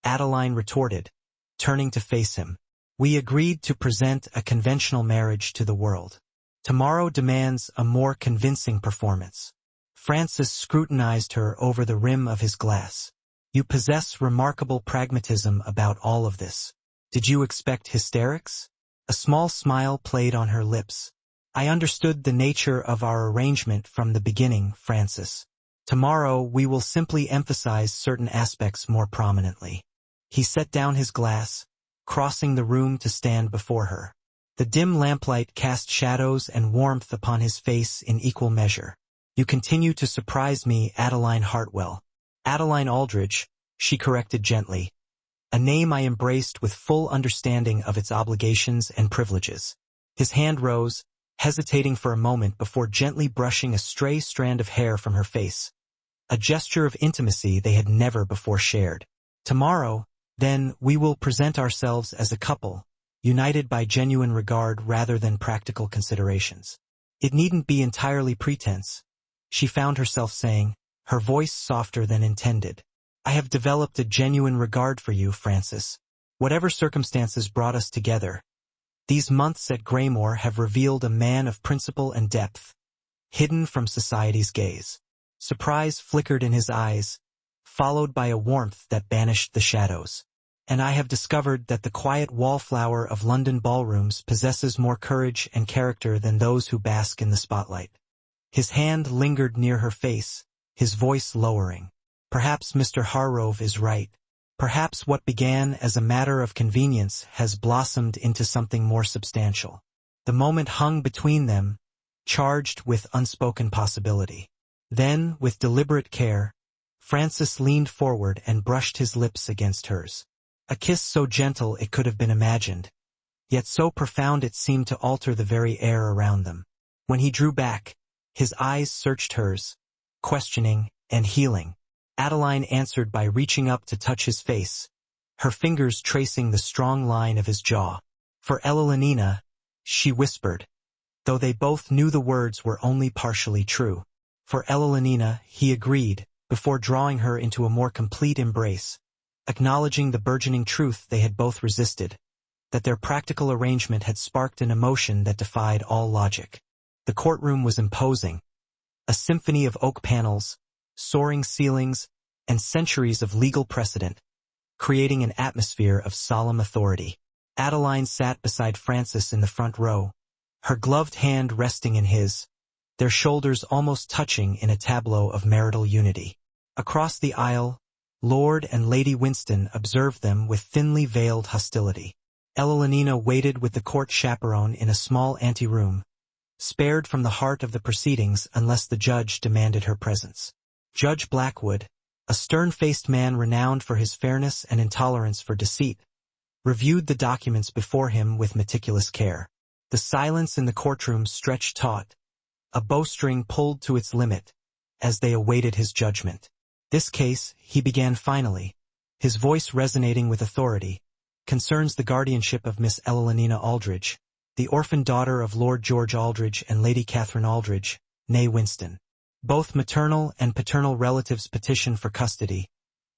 Adeline retorted, turning to face him. "We agreed to present a conventional marriage to the world. Tomorrow demands a more convincing performance." Francis scrutinized her over the rim of his glass. "You possess remarkable pragmatism about all of this. Did you expect hysterics?" A small smile played on her lips. "I understood the nature of our arrangement from the beginning, Francis. Tomorrow we will simply emphasize certain aspects more prominently." He set down his glass, crossing the room to stand before her. The dim lamplight cast shadows and warmth upon his face in equal measure. "You continue to surprise me, Adeline Hartwell." "Adeline Aldridge," she corrected gently, a name I embraced with full understanding of its obligations and privileges. His hand rose, hesitating for a moment before gently brushing a stray strand of hair from her face, a gesture of intimacy they had never before shared. "Tomorrow, then, we will present ourselves as a couple, united by genuine regard rather than practical considerations. It needn't be entirely pretense," she found herself saying, her voice softer than intended. "I have developed a genuine regard for you, Francis. Whatever circumstances brought us together, these months at Graymore have revealed a man of principle and depth, hidden from society's gaze." Surprise flickered in his eyes, followed by a warmth that banished the shadows. "And I have discovered that the quiet wallflower of London ballrooms possesses more courage and character than those who bask in the spotlight." His hand lingered near her face, his voice lowering. "Perhaps Mr. Harrove is right. Perhaps what began as a matter of convenience has blossomed into something more substantial." The moment hung between them, charged with unspoken possibility. Then, with deliberate care, Francis leaned forward and brushed his lips against hers. A kiss so gentle it could have been imagined, yet so profound it seemed to alter the very air around them. When he drew back, his eyes searched hers, questioning and healing. Adeline answered by reaching up to touch his face, her fingers tracing the strong line of his jaw. "For Elenina," she whispered, though they both knew the words were only partially true. "For Elenina," he agreed, before drawing her into a more complete embrace, acknowledging the burgeoning truth they had both resisted, that their practical arrangement had sparked an emotion that defied all logic. The courtroom was imposing, a symphony of oak panels, soaring ceilings, and centuries of legal precedent, creating an atmosphere of solemn authority. Adeline sat beside Francis in the front row, her gloved hand resting in his, their shoulders almost touching in a tableau of marital unity. Across the aisle, Lord and Lady Winston observed them with thinly veiled hostility. Elenina waited with the court chaperone in a small anteroom, spared from the heart of the proceedings unless the judge demanded her presence. Judge Blackwood, a stern-faced man renowned for his fairness and intolerance for deceit, reviewed the documents before him with meticulous care. The silence in the courtroom stretched taut, a bowstring pulled to its limit, as they awaited his judgment. "This case," he began finally, his voice resonating with authority, "concerns the guardianship of Miss Elenina Aldridge, the orphan daughter of Lord George Aldridge and Lady Catherine Aldridge, née Winston. Both maternal and paternal relatives petition for custody,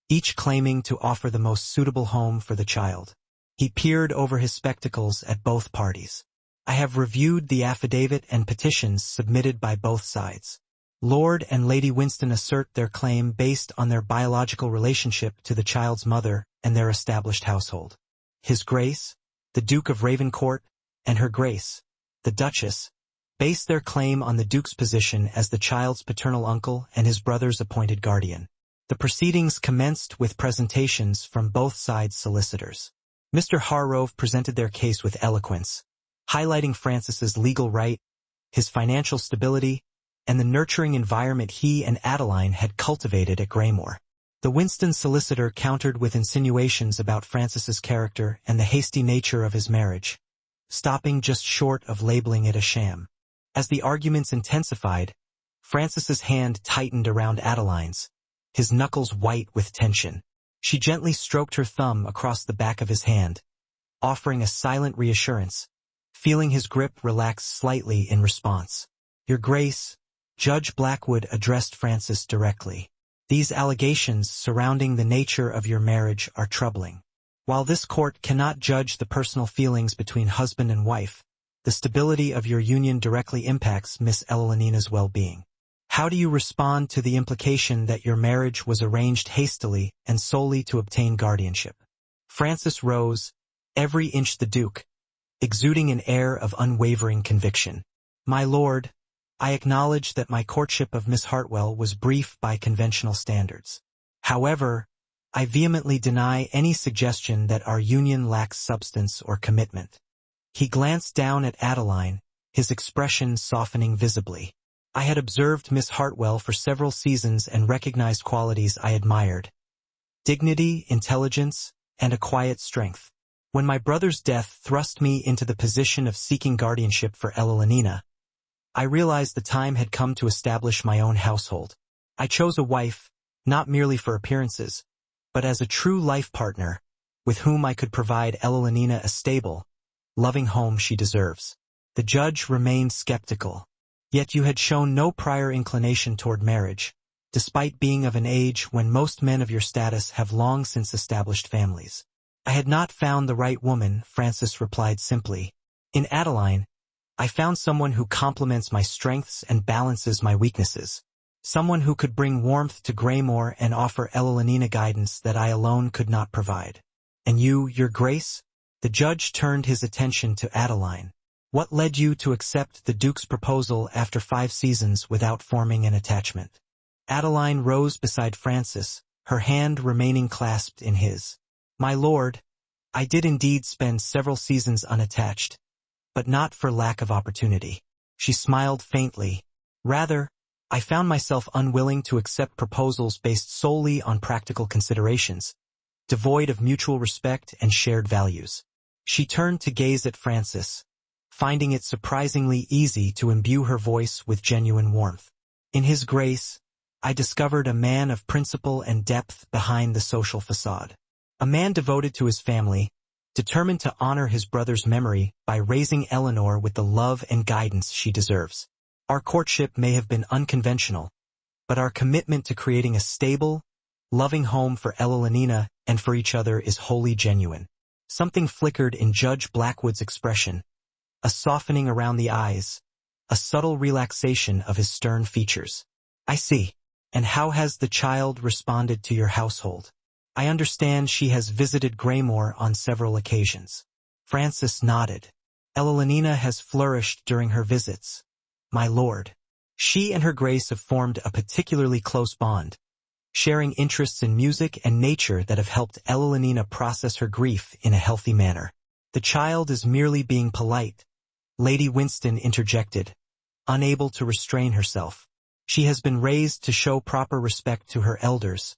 each claiming to offer the most suitable home for the child." He peered over his spectacles at both parties. "I have reviewed the affidavit and petitions submitted by both sides. Lord and Lady Winston assert their claim based on their biological relationship to the child's mother and their established household. His Grace, the Duke of Ravencourt, and Her Grace, the Duchess, base their claim on the Duke's position as the child's paternal uncle and his brother's appointed guardian." The proceedings commenced with presentations from both sides' solicitors. Mr. Harrove presented their case with eloquence, highlighting Francis's legal right, his financial stability, and the nurturing environment he and Adeline had cultivated at Graymore. The Winston solicitor countered with insinuations about Francis's character and the hasty nature of his marriage, stopping just short of labeling it a sham. As the arguments intensified, Francis's hand tightened around Adeline's, his knuckles white with tension. She gently stroked her thumb across the back of his hand, offering a silent reassurance, feeling his grip relax slightly in response. "Your Grace," Judge Blackwood addressed Francis directly. These allegations surrounding the nature of your marriage are troubling. While this court cannot judge the personal feelings between husband and wife, the stability of your union directly impacts Miss Evelina's well-being. How do you respond to the implication that your marriage was arranged hastily and solely to obtain guardianship? Francis rose, every inch the Duke, exuding an air of unwavering conviction. My lord, I acknowledge that my courtship of Miss Hartwell was brief by conventional standards. However, I vehemently deny any suggestion that our union lacks substance or commitment. He glanced down at Adeline, his expression softening visibly. I had observed Miss Hartwell for several seasons and recognized qualities I admired: dignity, intelligence, and a quiet strength. When my brother's death thrust me into the position of seeking guardianship for Evelina, I realized the time had come to establish my own household. I chose a wife, not merely for appearances, but as a true life partner, with whom I could provide Evelina a stable, loving home she deserves. The judge remained skeptical. Yet you had shown no prior inclination toward marriage, despite being of an age when most men of your status have long since established families. I had not found the right woman, Francis replied simply. In Adeline, I found someone who complements my strengths and balances my weaknesses. Someone who could bring warmth to Graymore and offer Evelina guidance that I alone could not provide. And you, your grace? The judge turned his attention to Adeline. What led you to accept the Duke's proposal after 5 seasons without forming an attachment? Adeline rose beside Francis, her hand remaining clasped in his. My lord, I did indeed spend several seasons unattached, but not for lack of opportunity. She smiled faintly. Rather, I found myself unwilling to accept proposals based solely on practical considerations, devoid of mutual respect and shared values. She turned to gaze at Francis, finding it surprisingly easy to imbue her voice with genuine warmth. In his grace, I discovered a man of principle and depth behind the social facade. A man devoted to his family, determined to honor his brother's memory by raising Eleanor with the love and guidance she deserves. Our courtship may have been unconventional, but our commitment to creating a stable, loving home for Evelina and for each other is wholly genuine. Something flickered in Judge Blackwood's expression, a softening around the eyes, a subtle relaxation of his stern features. I see. And how has the child responded to your household? I understand she has visited Graymore on several occasions. Francis nodded. Evelina has flourished during her visits, my lord. She and her grace have formed a particularly close bond, sharing interests in music and nature that have helped Evelina process her grief in a healthy manner. The child is merely being polite, Lady Winston interjected, unable to restrain herself. She has been raised to show proper respect to her elders,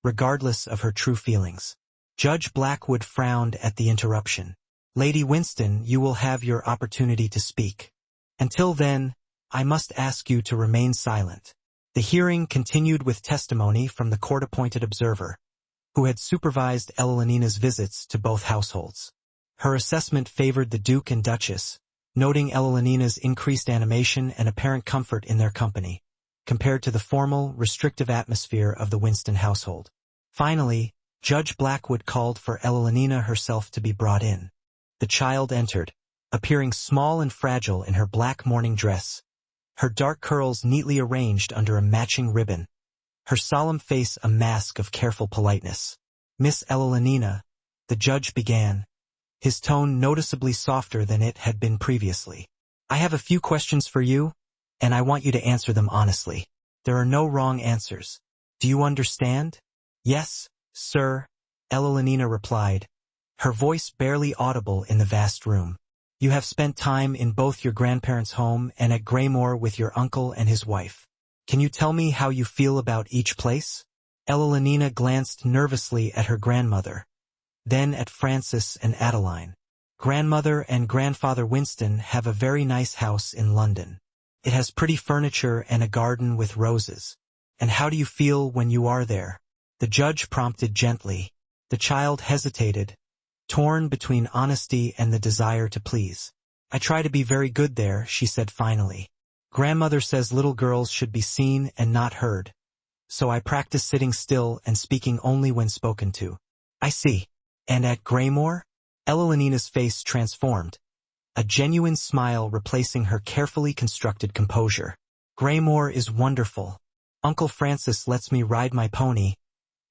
regardless of her true feelings. Judge Blackwood frowned at the interruption. Lady Winston, you will have your opportunity to speak. Until then, I must ask you to remain silent. The hearing continued with testimony from the court-appointed observer, who had supervised Evelina's visits to both households. Her assessment favored the Duke and Duchess, noting Evelina's increased animation and apparent comfort in their company, compared to the formal, restrictive atmosphere of the Winston household. Finally, Judge Blackwood called for Evelina herself to be brought in. The child entered, appearing small and fragile in her black morning dress, her dark curls neatly arranged under a matching ribbon, her solemn face a mask of careful politeness. Miss Evelina, the judge began, his tone noticeably softer than it had been previously. I have a few questions for you, and I want you to answer them honestly. There are no wrong answers. Do you understand? Yes, sir, Evelina replied, her voice barely audible in the vast room. You have spent time in both your grandparents' home and at Graymore with your uncle and his wife. Can you tell me how you feel about each place? Evelina glanced nervously at her grandmother, then at Francis and Adeline. Grandmother and Grandfather Winston have a very nice house in London. It has pretty furniture and a garden with roses. And how do you feel when you are there? The judge prompted gently. The child hesitated, torn between honesty and the desire to please. I try to be very good there, she said finally. Grandmother says little girls should be seen and not heard, so I practice sitting still and speaking only when spoken to. I see. And at Graymore? Elenina's face transformed, a genuine smile replacing her carefully constructed composure. Graymore is wonderful. Uncle Francis lets me ride my pony,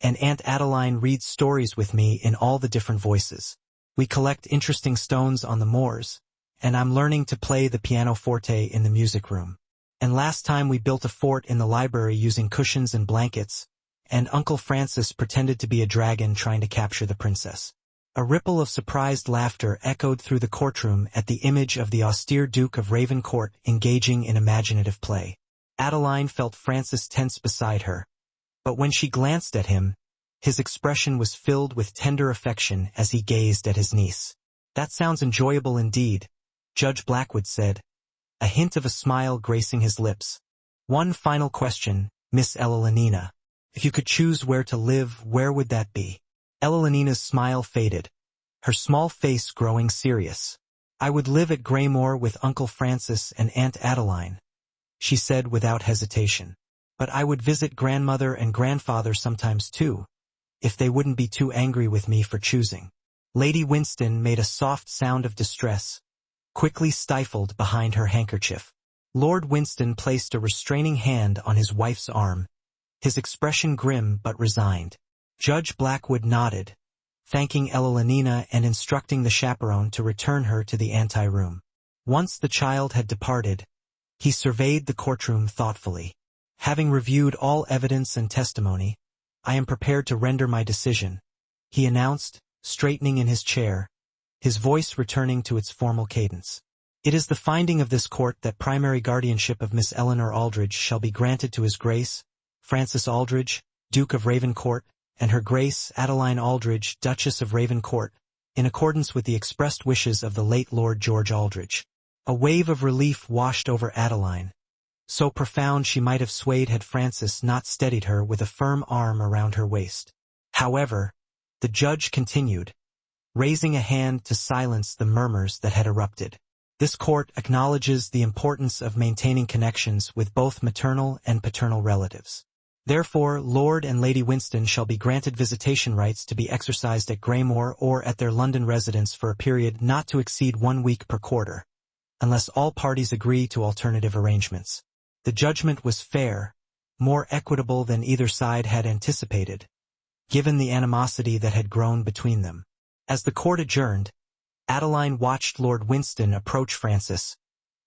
and Aunt Adeline reads stories with me in all the different voices. We collect interesting stones on the moors, and I'm learning to play the pianoforte in the music room. And last time we built a fort in the library using cushions and blankets, and Uncle Francis pretended to be a dragon trying to capture the princess. A ripple of surprised laughter echoed through the courtroom at the image of the austere Duke of Ravencourt engaging in imaginative play. Adeline felt Francis tense beside her, but when she glanced at him, his expression was filled with tender affection as he gazed at his niece. "That sounds enjoyable indeed," Judge Blackwood said, a hint of a smile gracing his lips. "One final question, Miss Elenina. If you could choose where to live, where would that be?" Elenina's smile faded, her small face growing serious. "I would live at Graymore with Uncle Francis and Aunt Adeline," she said without hesitation. "But I would visit grandmother and grandfather sometimes too, if they wouldn't be too angry with me for choosing." Lady Winston made a soft sound of distress, quickly stifled behind her handkerchief. Lord Winston placed a restraining hand on his wife's arm, his expression grim but resigned. Judge Blackwood nodded, thanking Elenina and instructing the chaperone to return her to the anteroom. Once the child had departed, he surveyed the courtroom thoughtfully. "Having reviewed all evidence and testimony, I am prepared to render my decision," he announced, straightening in his chair, his voice returning to its formal cadence. "It is the finding of this court that primary guardianship of Miss Eleanor Aldridge shall be granted to His Grace, Francis Aldridge, Duke of Ravencourt, and Her Grace Adeline Aldridge, Duchess of Ravencourt, in accordance with the expressed wishes of the late Lord George Aldridge." A wave of relief washed over Adeline, so profound she might have swayed had Francis not steadied her with a firm arm around her waist. However, the judge continued, raising a hand to silence the murmurs that had erupted. "This court acknowledges the importance of maintaining connections with both maternal and paternal relatives. Therefore, Lord and Lady Winston shall be granted visitation rights to be exercised at Graymore or at their London residence for a period not to exceed 1 week per quarter, unless all parties agree to alternative arrangements." The judgment was fair, more equitable than either side had anticipated, given the animosity that had grown between them. As the court adjourned, Adeline watched Lord Winston approach Francis,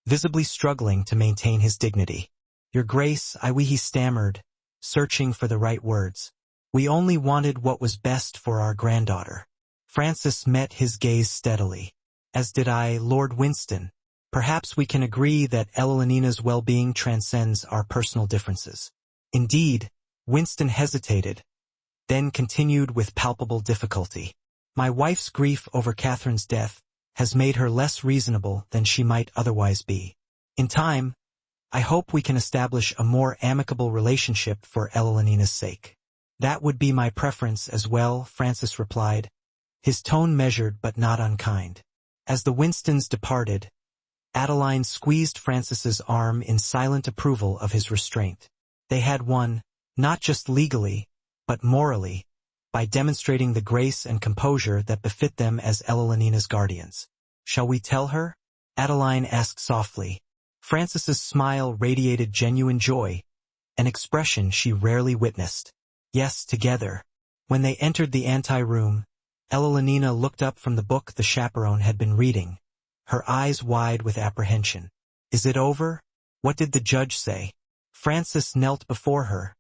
visibly struggling to maintain his dignity. "Your Grace, he stammered, searching for the right words. "We only wanted what was best for our granddaughter." Francis met his gaze steadily. "As did I, Lord Winston. Perhaps we can agree that Elenina's well-being transcends our personal differences." "Indeed," Winston hesitated, then continued with palpable difficulty. "My wife's grief over Catherine's death has made her less reasonable than she might otherwise be. In time, I hope we can establish a more amicable relationship for Elenina's sake." "That would be my preference as well," Francis replied, his tone measured but not unkind. As the Winstons departed, Adeline squeezed Francis's arm in silent approval of his restraint. They had won, not just legally, but morally, by demonstrating the grace and composure that befit them as Elenina's guardians. "Shall we tell her?" Adeline asked softly. Francis's smile radiated genuine joy, an expression she rarely witnessed. "Yes, together." When they entered the anteroom, Elenina looked up from the book the chaperone had been reading, her eyes wide with apprehension. "Is it over? What did the judge say?" Francis knelt before her,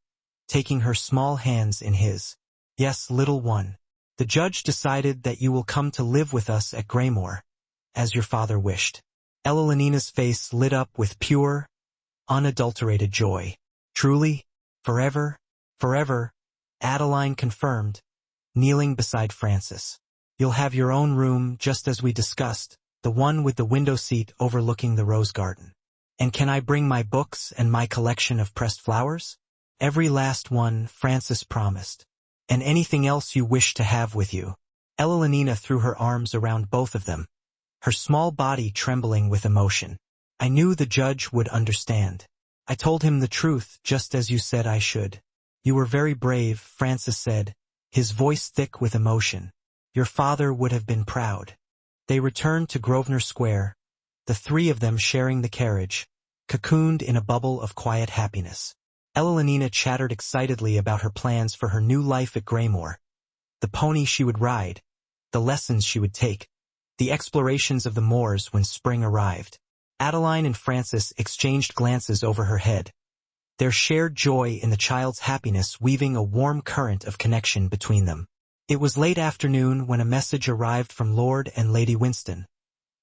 taking her small hands in his. "Yes, little one. The judge decided that you will come to live with us at Graymore, as your father wished." Elenina's face lit up with pure, unadulterated joy. "Truly? Forever? Forever?" Adeline confirmed, kneeling beside Francis. "You'll have your own room just as we discussed, the one with the window seat overlooking the rose garden. And can I bring my books and my collection of pressed flowers?" "Every last one," Francis promised. "And anything else you wish to have with you." Elenina threw her arms around both of them, her small body trembling with emotion. I knew the judge would understand. I told him the truth, just as you said I should. You were very brave, Francis said, his voice thick with emotion. Your father would have been proud. They returned to Grosvenor Square, the three of them sharing the carriage, cocooned in a bubble of quiet happiness. Evelina chattered excitedly about her plans for her new life at Graymore, the pony she would ride, the lessons she would take, the explorations of the moors when spring arrived. Adeline and Francis exchanged glances over her head, their shared joy in the child's happiness weaving a warm current of connection between them. It was late afternoon when a message arrived from Lord and Lady Winston,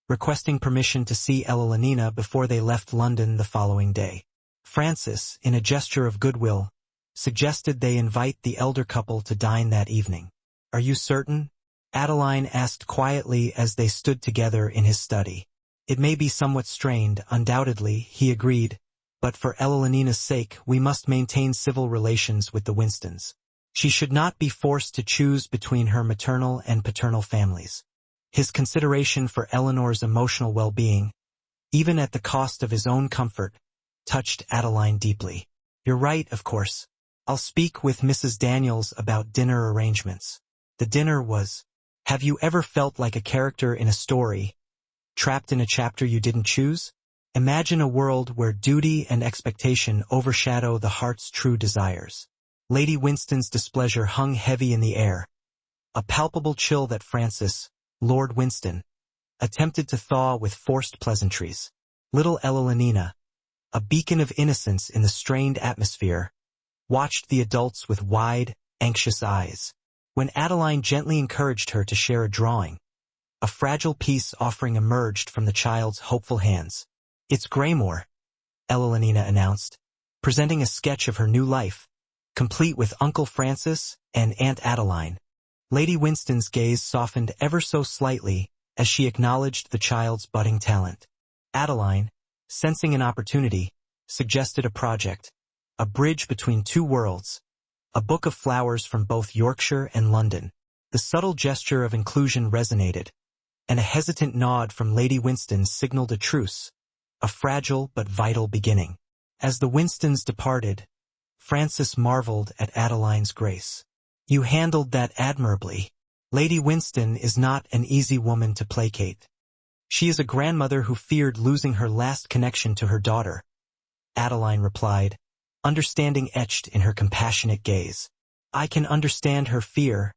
requesting permission to see Evelina before they left London the following day. Francis, in a gesture of goodwill, suggested they invite the elder couple to dine that evening. Are you certain? Adeline asked quietly as they stood together in his study. It may be somewhat strained, undoubtedly, he agreed, but for Evelina's sake we must maintain civil relations with the Winstons. She should not be forced to choose between her maternal and paternal families. His consideration for Eleanor's emotional well-being, even at the cost of his own comfort, touched Adeline deeply. You're right, of course. I'll speak with Mrs. Daniels about dinner arrangements. The dinner was, have you ever felt like a character in a story, trapped in a chapter you didn't choose? Imagine a world where duty and expectation overshadow the heart's true desires. Lady Winston's displeasure hung heavy in the air, a palpable chill that Francis, Lord Winston, attempted to thaw with forced pleasantries. Little Evelina, a beacon of innocence in the strained atmosphere, watched the adults with wide, anxious eyes. When Adeline gently encouraged her to share a drawing, a fragile peace offering emerged from the child's hopeful hands. It's Graymore, Evelina announced, presenting a sketch of her new life, complete with Uncle Francis and Aunt Adeline. Lady Winston's gaze softened ever so slightly as she acknowledged the child's budding talent. Adeline, sensing an opportunity, suggested a project, a bridge between two worlds, a book of flowers from both Yorkshire and London. The subtle gesture of inclusion resonated, and a hesitant nod from Lady Winston signaled a truce, a fragile but vital beginning. As the Winstons departed, Francis marveled at Adeline's grace. You handled that admirably. Lady Winston is not an easy woman to placate. She is a grandmother who feared losing her last connection to her daughter, Adeline replied, understanding etched in her compassionate gaze. I can understand her fear,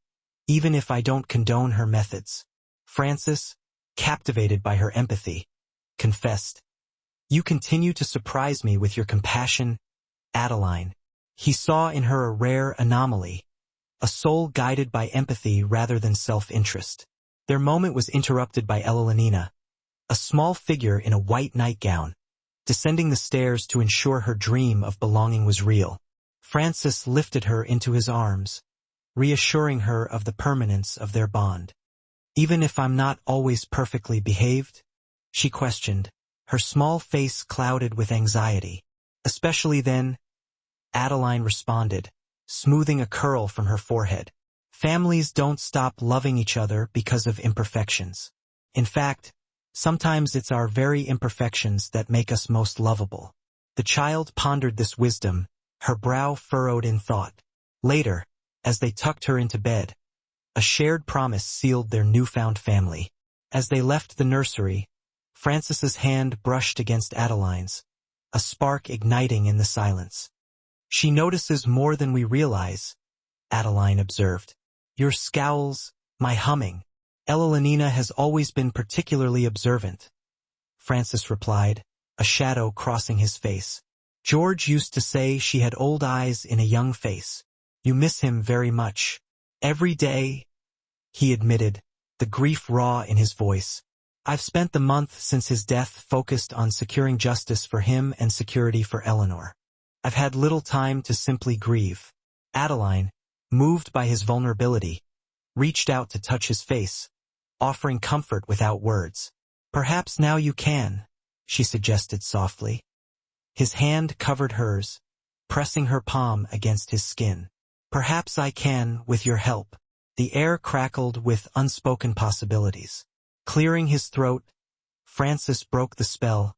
even if I don't condone her methods. Francis, captivated by her empathy, confessed, You continue to surprise me with your compassion, Adeline. He saw in her a rare anomaly, a soul guided by empathy rather than self-interest. Their moment was interrupted by Evelina, a small figure in a white nightgown, descending the stairs to ensure her dream of belonging was real. Francis lifted her into his arms, reassuring her of the permanence of their bond. Even if I'm not always perfectly behaved? She questioned, her small face clouded with anxiety. Especially then, Adeline responded, smoothing a curl from her forehead. Families don't stop loving each other because of imperfections. In fact, sometimes it's our very imperfections that make us most lovable. The child pondered this wisdom, her brow furrowed in thought. Later, as they tucked her into bed, a shared promise sealed their newfound family. As they left the nursery, Francis's hand brushed against Adeline's, a spark igniting in the silence. She notices more than we realize, Adeline observed. Your scowls, my humming. Evelina has always been particularly observant, Francis replied, a shadow crossing his face. George used to say she had old eyes in a young face. You miss him very much. Every day, he admitted, the grief raw in his voice. I've spent the month since his death focused on securing justice for him and security for Eleanor. I've had little time to simply grieve. Adeline, moved by his vulnerability, reached out to touch his face, offering comfort without words. Perhaps now you can, she suggested softly. His hand covered hers, pressing her palm against his skin. Perhaps I can, with your help. The air crackled with unspoken possibilities. Clearing his throat, Francis broke the spell,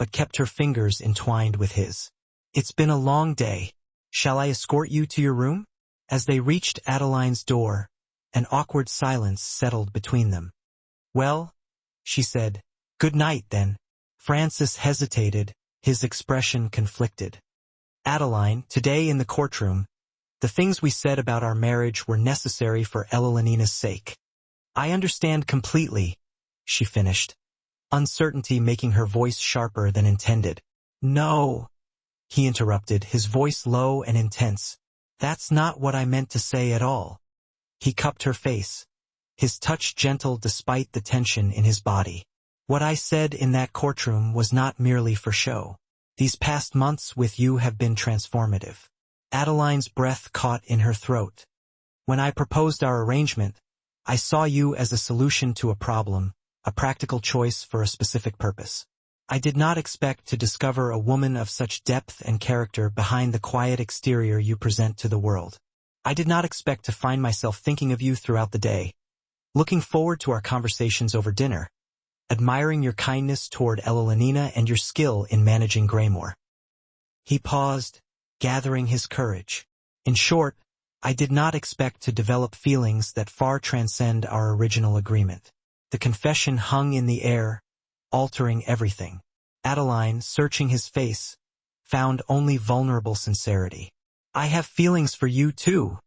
but kept her fingers entwined with his. "It's been a long day. Shall I escort you to your room?" As they reached Adeline's door, an awkward silence settled between them. "Well," she said, "good night, then." Francis hesitated, his expression conflicted. "Adeline, today in the courtroom, the things we said about our marriage were necessary for Elenina's sake. I understand completely," she finished, uncertainty making her voice sharper than intended. "No," he interrupted, his voice low and intense. "That's not what I meant to say at all." He cupped her face, his touch gentle despite the tension in his body. "What I said in that courtroom was not merely for show. These past months with you have been transformative." Adeline's breath caught in her throat. "When I proposed our arrangement, I saw you as a solution to a problem, a practical choice for a specific purpose. I did not expect to discover a woman of such depth and character behind the quiet exterior you present to the world. I did not expect to find myself thinking of you throughout the day, looking forward to our conversations over dinner, admiring your kindness toward Elenina and your skill in managing Greymore." He paused, gathering his courage. "In short, I did not expect to develop feelings that far transcend our original agreement." The confession hung in the air, altering everything. Adeline, searching his face, found only vulnerable sincerity. "I have feelings for you too,"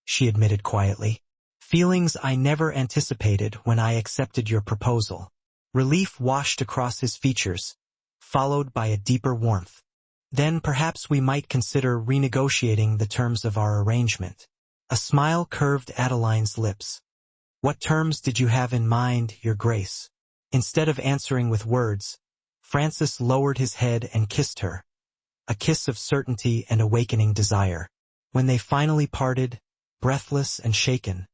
she admitted quietly. "Feelings I never anticipated when I accepted your proposal." Relief washed across his features, followed by a deeper warmth. "Then perhaps we might consider renegotiating the terms of our arrangement." A smile curved Adeline's lips. "What terms did you have in mind, Your Grace?" Instead of answering with words, Francis lowered his head and kissed her, a kiss of certainty and awakening desire. When they finally parted, breathless and shaken,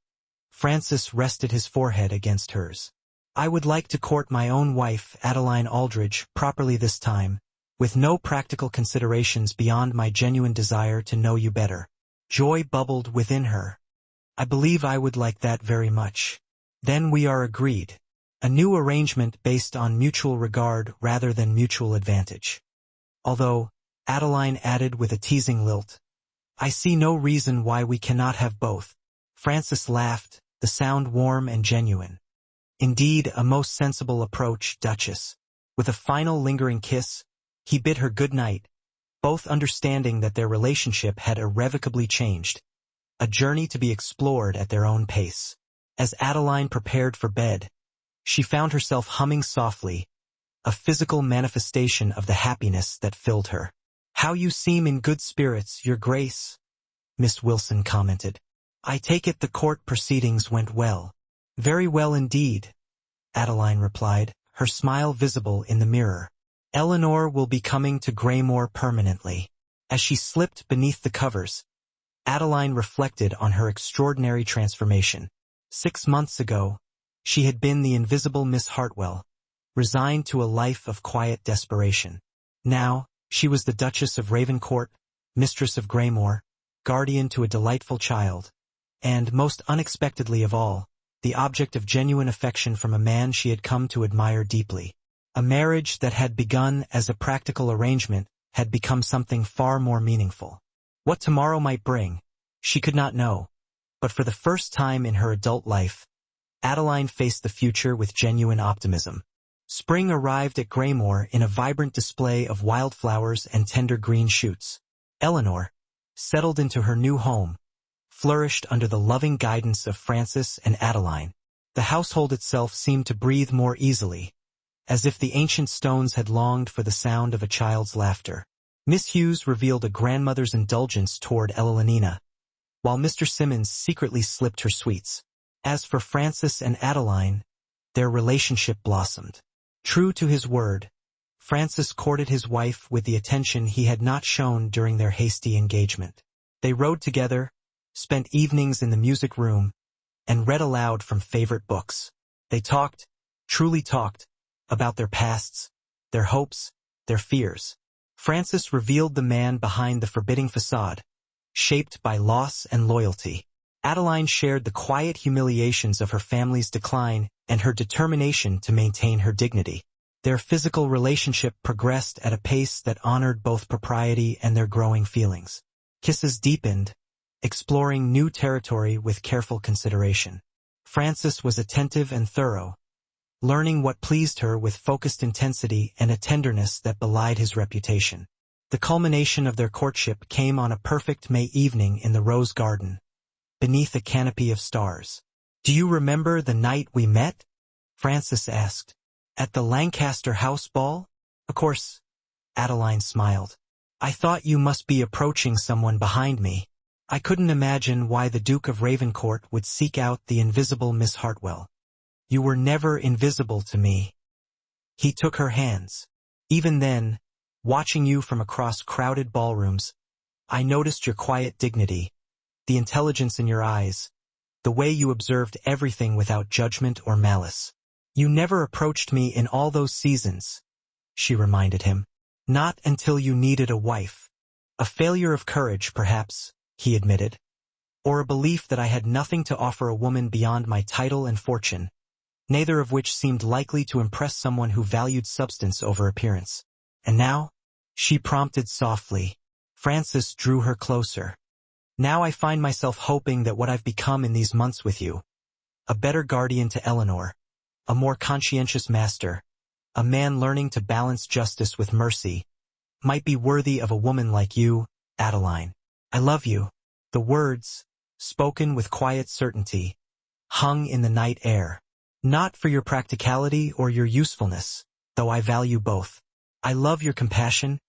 Francis rested his forehead against hers. "I would like to court my own wife, Adeline Aldridge, properly this time, with no practical considerations beyond my genuine desire to know you better." Joy bubbled within her. "I believe I would like that very much." "Then we are agreed. A new arrangement based on mutual regard rather than mutual advantage." Although, Adeline added with a teasing lilt, "I see no reason why we cannot have both." Francis laughed, the sound warm and genuine. "Indeed, a most sensible approach, Duchess." With a final lingering kiss, he bid her good night, both understanding that their relationship had irrevocably changed, a journey to be explored at their own pace. As Adeline prepared for bed, she found herself humming softly, a physical manifestation of the happiness that filled her. "How you seem in good spirits, Your Grace," Miss Wilson commented. "I take it the court proceedings went well." "Very well indeed," Adeline replied, her smile visible in the mirror. "Eleanor will be coming to Greymore permanently." As she slipped beneath the covers, Adeline reflected on her extraordinary transformation. 6 months ago, she had been the invisible Miss Hartwell, resigned to a life of quiet desperation. Now, she was the Duchess of Ravencourt, mistress of Greymore, guardian to a delightful child, and, most unexpectedly of all, the object of genuine affection from a man she had come to admire deeply. A marriage that had begun as a practical arrangement had become something far more meaningful. What tomorrow might bring, she could not know, but for the first time in her adult life, Adeline faced the future with genuine optimism. Spring arrived at Greymore in a vibrant display of wildflowers and tender green shoots. Eleanor, settled into her new home, flourished under the loving guidance of Francis and Adeline. The household itself seemed to breathe more easily, as if the ancient stones had longed for the sound of a child's laughter. Miss Hughes revealed a grandmother's indulgence toward Elenina, while Mr. Simmons secretly slipped her sweets. As for Francis and Adeline, their relationship blossomed. True to his word, Francis courted his wife with the attention he had not shown during their hasty engagement. They rode together, spent evenings in the music room, and read aloud from favorite books. They talked, truly talked, about their pasts, their hopes, their fears. Francis revealed the man behind the forbidding facade, shaped by loss and loyalty. Adeline shared the quiet humiliations of her family's decline and her determination to maintain her dignity. Their physical relationship progressed at a pace that honored both propriety and their growing feelings. Kisses deepened, exploring new territory with careful consideration. Frances was attentive and thorough, learning what pleased her with focused intensity and a tenderness that belied his reputation. The culmination of their courtship came on a perfect May evening in the rose garden, beneath a canopy of stars. "Do you remember the night we met?" Frances asked. "At the Lancaster House ball?" "Of course," Adeline smiled. "I thought you must be approaching someone behind me. I couldn't imagine why the Duke of Ravencourt would seek out the invisible Miss Hartwell. You were never invisible to me." He took her hands. "Even then, watching you from across crowded ballrooms, I noticed your quiet dignity, the intelligence in your eyes, the way you observed everything without judgment or malice. You never approached me in all those seasons," she reminded him. "Not until you needed a wife. A failure of courage, perhaps," he admitted, "or a belief that I had nothing to offer a woman beyond my title and fortune, neither of which seemed likely to impress someone who valued substance over appearance. And now?" she prompted softly. Frances drew her closer. "Now I find myself hoping that what I've become in these months with you, a better guardian to Eleanor, a more conscientious master, a man learning to balance justice with mercy, might be worthy of a woman like you, Adeline. I love you." The words, spoken with quiet certainty, hung in the night air. "Not for your practicality or your usefulness, though I value both. I love your compassion,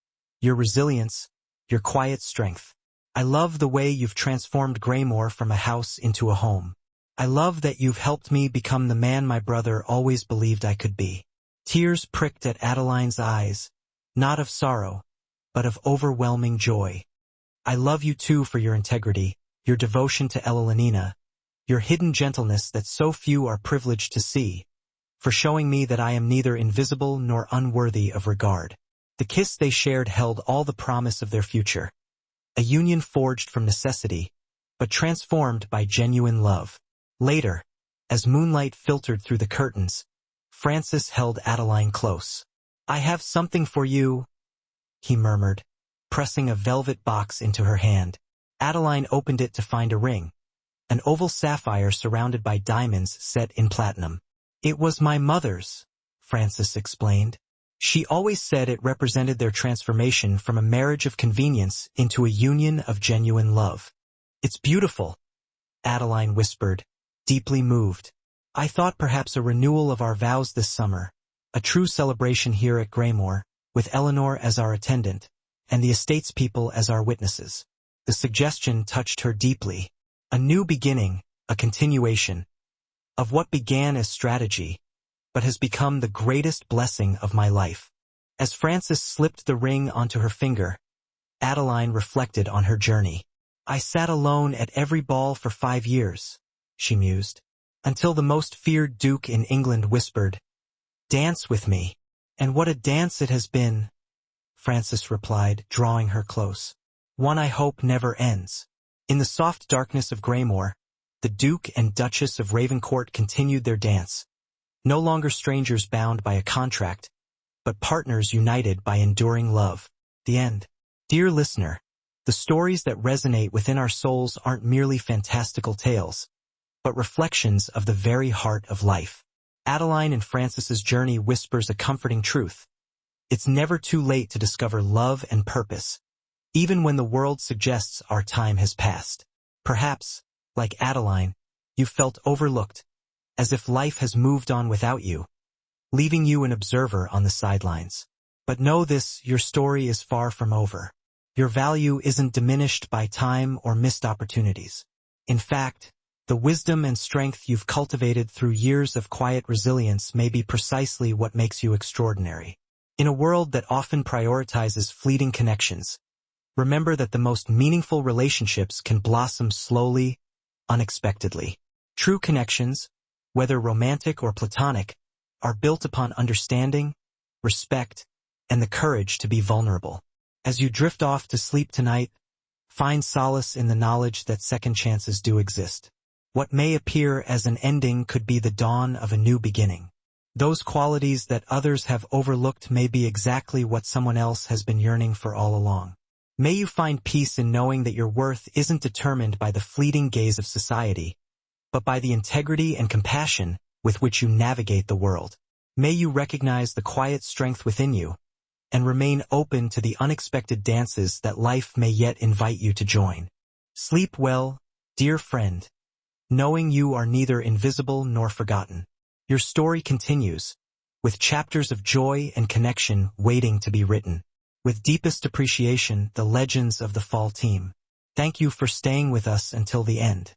your resilience, your quiet strength. I love the way you've transformed Graymore from a house into a home. I love that you've helped me become the man my brother always believed I could be." Tears pricked at Adeline's eyes, not of sorrow, but of overwhelming joy. "I love you too for your integrity, your devotion to Elenina, your hidden gentleness that so few are privileged to see, for showing me that I am neither invisible nor unworthy of regard." The kiss they shared held all the promise of their future. A union forged from necessity, but transformed by genuine love. Later, as moonlight filtered through the curtains, Frances held Adeline close. "I have something for you," he murmured, pressing a velvet box into her hand. Adeline opened it to find a ring, an oval sapphire surrounded by diamonds set in platinum. "It was my mother's," Frances explained. "She always said it represented their transformation from a marriage of convenience into a union of genuine love." "It's beautiful," Adeline whispered, deeply moved. "I thought perhaps a renewal of our vows this summer, a true celebration here at Graymore, with Eleanor as our attendant, and the estate's people as our witnesses." The suggestion touched her deeply. A new beginning, a continuation, of what began as strategy, but has become the greatest blessing of my life. As Frances slipped the ring onto her finger, Adeline reflected on her journey. "I sat alone at every ball for 5 years, she mused, until the most feared duke in England whispered, 'Dance with me.' And what a dance it has been," Frances replied, drawing her close. "One I hope never ends." In the soft darkness of Graymore, the Duke and Duchess of Ravencourt continued their dance, no longer strangers bound by a contract, but partners united by enduring love. The end. Dear listener, the stories that resonate within our souls aren't merely fantastical tales, but reflections of the very heart of life. Adeline and Frances's journey whispers a comforting truth. It's never too late to discover love and purpose, even when the world suggests our time has passed. Perhaps, like Adeline, you felt overlooked, as if life has moved on without you, leaving you an observer on the sidelines. But know this, your story is far from over. Your value isn't diminished by time or missed opportunities. In fact, the wisdom and strength you've cultivated through years of quiet resilience may be precisely what makes you extraordinary. In a world that often prioritizes fleeting connections, remember that the most meaningful relationships can blossom slowly, unexpectedly. True connections, whether romantic or platonic, are built upon understanding, respect, and the courage to be vulnerable. As you drift off to sleep tonight, find solace in the knowledge that second chances do exist. What may appear as an ending could be the dawn of a new beginning. Those qualities that others have overlooked may be exactly what someone else has been yearning for all along. May you find peace in knowing that your worth isn't determined by the fleeting gaze of society, but by the integrity and compassion with which you navigate the world. May you recognize the quiet strength within you, and remain open to the unexpected dances that life may yet invite you to join. Sleep well, dear friend, knowing you are neither invisible nor forgotten. Your story continues, with chapters of joy and connection waiting to be written. With deepest appreciation, the legends of the fall team. Thank you for staying with us until the end.